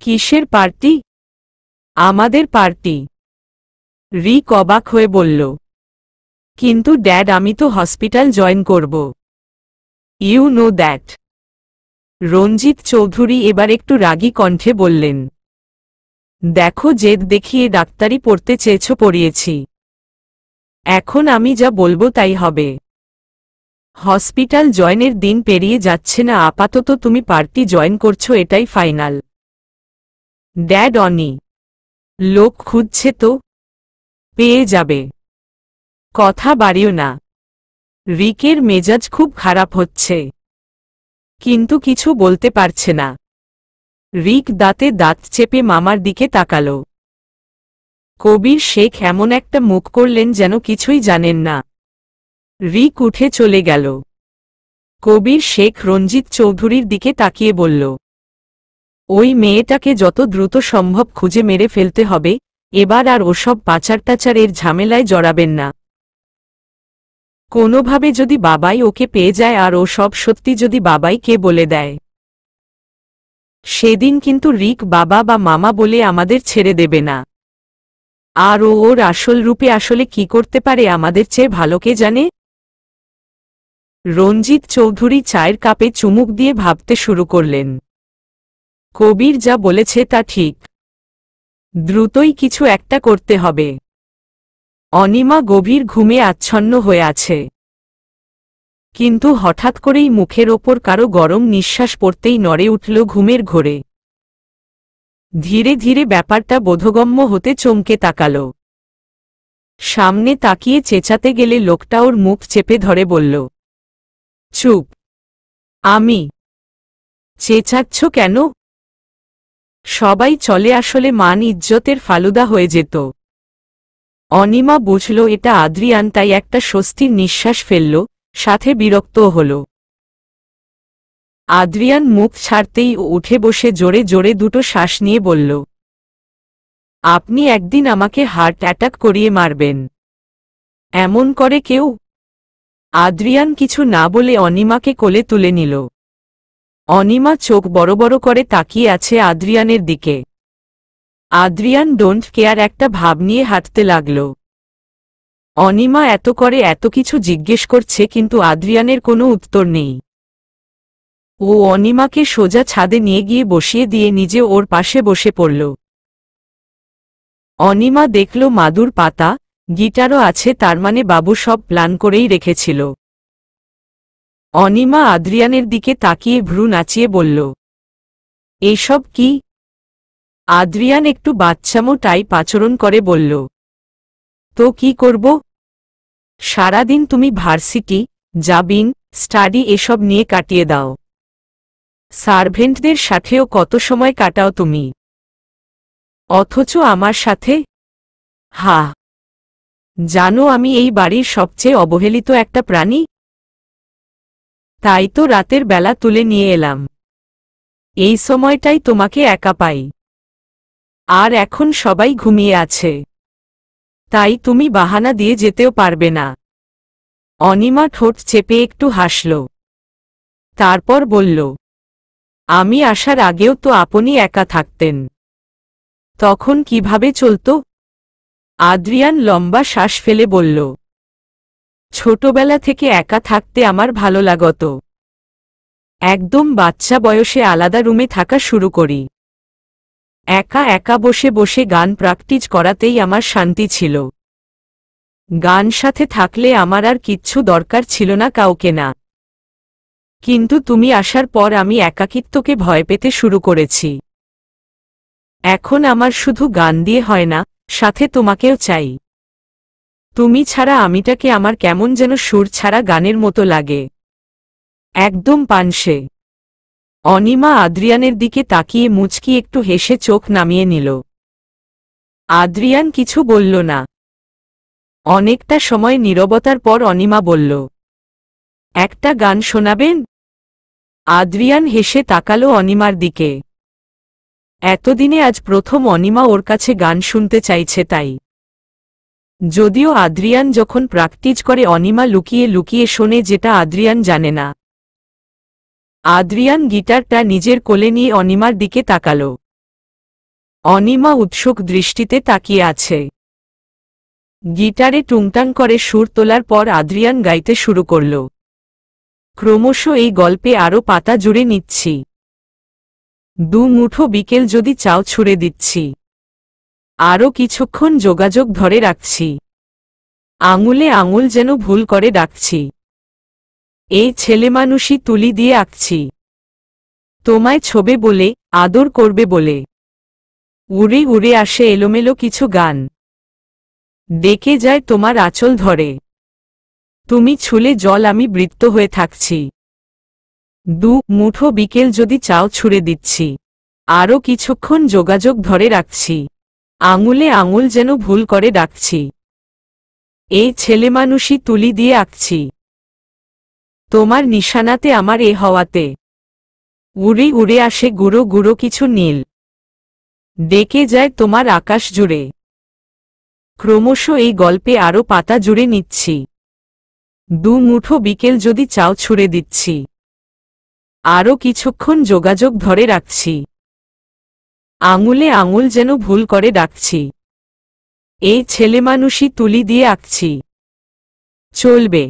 Speaker 1: কিসের পার্টি? আমাদের পার্টি। রিক অবাক হয়ে বলল, কিন্তু ড্যাড, আমি তো হসপিটাল জয়েন করব। You know that. Ranjit Chowdhury এবার একটু রাগী কণ্ঠে বললেন, দেখো, জেদ দেখিয়ে ডাক্তারি পড়তে চেয়েছ, পড়িয়েছি। এখন আমি যা বলবো তাই হবে। হসপিটাল জয়েনের দিন পেরিয়ে যাচ্ছে না, আপাতত তুমি পার্টি জয়েন করছো, এটাই ফাইনাল। ড্যাড, অনি লোক খুঁজছে তো, পেয়ে যাবে, কথা বাড়িও না। রিকের মেজাজ খুব খারাপ হচ্ছে, কিন্তু কিছু বলতে পারছে না। রিক দাঁতে দাঁত চেপে মামার দিকে তাকালো। কবির শেখ এমন একটা মুখ করলেন যেন কিছুই জানেন না। রিক উঠে চলে গেল। কবির শেখ রঞ্জিত চৌধুরীর দিকে তাকিয়ে বলল, ওই মেয়েটাকে যত দ্রুত সম্ভব খুঁজে মেরে ফেলতে হবে, এবার আর ওসব পাচার টাচারের ঝামেলায় জড়াবেন না। কোনোভাবে যদি বাবাই ওকে পেয়ে যায় আর ও সব সত্যি যদি বাবাইকে বলে দেয়, সেদিন কিন্তু রিক বাবা বা মামা বলে আমাদের ছেড়ে দেবে না। আর ও ওর আসল রূপে আসলে কি করতে পারে আমাদের চেয়ে ভালো কে জানে। রঞ্জিত চৌধুরী চায়ের কাপে চুমুক দিয়ে ভাবতে শুরু করলেন, কবির যা বলেছে তা ঠিক, দ্রুতই কিছু একটা করতে হবে। অনিমা গভীর ঘুমে আচ্ছন্ন হয়ে আছে, কিন্তু হঠাৎ করেই মুখের ওপর কারো গরম নিঃশ্বাস পড়তেই নড়ে উঠল ঘুমের ঘোরে। ধীরে ধীরে ব্যাপারটা বোধগম্য হতে চমকে তাকাল। সামনে তাকিয়ে চেঁচাতে গেলে লোকটা ওর মুখ চেপে ধরে বলল, চুপ। আমি? চেঁচাচ্ছ কেন? সবাই চলে আসলে মান ইজ্জতের ফালুদা হয়ে যেত। অনিমা বুঝল এটা আদ্রিয়ান, তাই একটা স্বস্তির নিঃশ্বাস ফেলল, সাথে বিরক্তও হল। আদ্রিয়ান মুখ ছাড়তেই উঠে বসে জোরে জোরে দুটো শ্বাস নিয়ে বলল, আপনি একদিন আমাকে হার্ট অ্যাটাক করিয়ে মারবেন, এমন করে কেউ? আদ্রিয়ান কিছু না বলে অনিমাকে কোলে তুলে নিল। অনিমা চোখ বড় বড় করে তাকিয়ে আছে আদ্রিয়ানের দিকে। আদ্রিয়ান ডোন্ট কেয়ার একটা ভাব নিয়ে হাঁটতে লাগল। অনিমা এত করে এত কিছু জিজ্ঞেস করছে, কিন্তু আদ্রিয়ানের কোনো উত্তর নেই। ও অনিমাকে সোজা ছাদে নিয়ে গিয়ে বসিয়ে দিয়ে নিজে ওর পাশে বসে পড়ল। অনিমা দেখল মাদুর পাতা, গিটারও আছে, তার মানে বাবু সব প্ল্যান করেই রেখেছিল। অনিমা আদ্রিয়ানের দিকে তাকিয়ে ভ্রু নাচিয়ে বলল, এসব কি? আদ্রিয়ান একটু বাচ্চামো টাইপ আচরণ করে বলল, তো কি করব? সারাদিন তুমি ভার্সিটি, জাবিন, স্টাডি এসব নিয়ে কাটিয়ে দাও। সার্ভেন্টদের সাথেও কত সময় কাটাও তুমি, অথচ আমার সাথে? হা, জানো আমি এই বাড়ির সবচেয়ে অবহেলিত একটা প্রাণী? তাই তো রাতের বেলা তুলে নিয়ে এলাম। এই সময়টাই তোমাকে একা পাই। আর এখন সবাই ঘুমিয়ে আছে, তাই তুমি বাহানা দিয়ে যেতেও পারবে না। অনিমা ঠোঁট চেপে একটু হাসল, তারপর বলল, আমি আসার আগেও তো আপনি একা থাকতেন, তখন কিভাবে চলত? আদ্রিয়ান লম্বা শ্বাস ফেলে বলল, ছোটবেলা থেকে একা থাকতে আমার ভালো লাগত। একদম বাচ্চা বয়সে আলাদা রুমে থাকা শুরু করি। একা একা বসে বসে গান প্র্যাকটিস করাতেই আমার শান্তি ছিল। গান সাথে থাকলে আমার আর কিচ্ছু দরকার ছিল না, কাউকে না। কিন্তু তুমি আসার পর আমি একাকিত্বকে ভয় পেতে শুরু করেছি। এখন আমার শুধু গান দিয়ে হয় না, সাথে তোমাকেও চাই। তুমি ছাড়া আমিটাকে আমার কেমন যেন সুর ছাড়া গানের মতো লাগে, একদম পানসে। অনিমা আদ্রিয়ানের দিকে তাকিয়ে মুচকি একটু হেসে চোখ নামিয়ে নিল। আদ্রিয়ান কিছু বলল না। অনেকটা সময় নীরবতার পর অনিমা বলল, একটা গান শোনাবেন? আদ্রিয়ান হেসে তাকালো অনিমার দিকে। এতদিনে আজ প্রথম অনিমা ওর কাছে গান শুনতে চাইছে তাই। যদিও আদ্রিয়ান যখন প্র্যাকটিস করে অনিমা লুকিয়ে লুকিয়ে শোনে, যেটা আদ্রিয়ান জানে না। আদ্রিয়ান গিটারটা নিজের কোলে নিয়ে অনিমার দিকে তাকালো। অনিমা উৎসুক দৃষ্টিতে তাকিয়ে আছে। গিটারে টুংটাং করে সুর তোলার পর আদ্রিয়ান গাইতে শুরু করল, ক্রমশ এই গল্পে আরও পাতা জুড়ে নিচ্ছি। দু মুঠো বিকেল যদি চাও ছুঁড়ে দিচ্ছি, আরও কিছুক্ষণ যোগাযোগ ধরে রাখছি। আঙুলে আঙুল যেন ভুল করে ডাকছি। এই ছেলেমানুষই তুলি দিয়ে আঁকছি। তোমায় ছোবে বলে, আদর করবে বলে। উড়ে উড়ে আসে এলোমেলো কিছু গান, ডেকে যায় তোমার আঁচল ধরে। তুমি ছুলে জল, আমি বৃত্ত হয়ে থাকছি। দু মুঠো বিকেল যদি চাও ছুঁড়ে দিচ্ছি, আরও কিছুক্ষণ যোগাযোগ ধরে রাখছি। আঙুলে আঙুল যেন ভুল করে ডাকছি। এই ছেলেমানুষই তুলি দিয়ে আঁকছি। তোমার নিশানাতে আমার এ হওয়াতে। উড়ে উড়ে আসে গুঁড়ো গুঁড়ো কিছু নীল, ডেকে যায় তোমার আকাশ জুড়ে। ক্রমশ এই গল্পে আরও পাতা জুড়ে নিচ্ছি। দু মুঠো বিকেল যদি চাও ছুঁড়ে দিচ্ছি, আরও কিছুক্ষণ যোগাযোগ ধরে রাখছি। আঙুলে আঙুল যেন ভুল করে ডাকছি। এই ছেলেমানুষই তুলি দিয়ে আঁকছি। চলবে।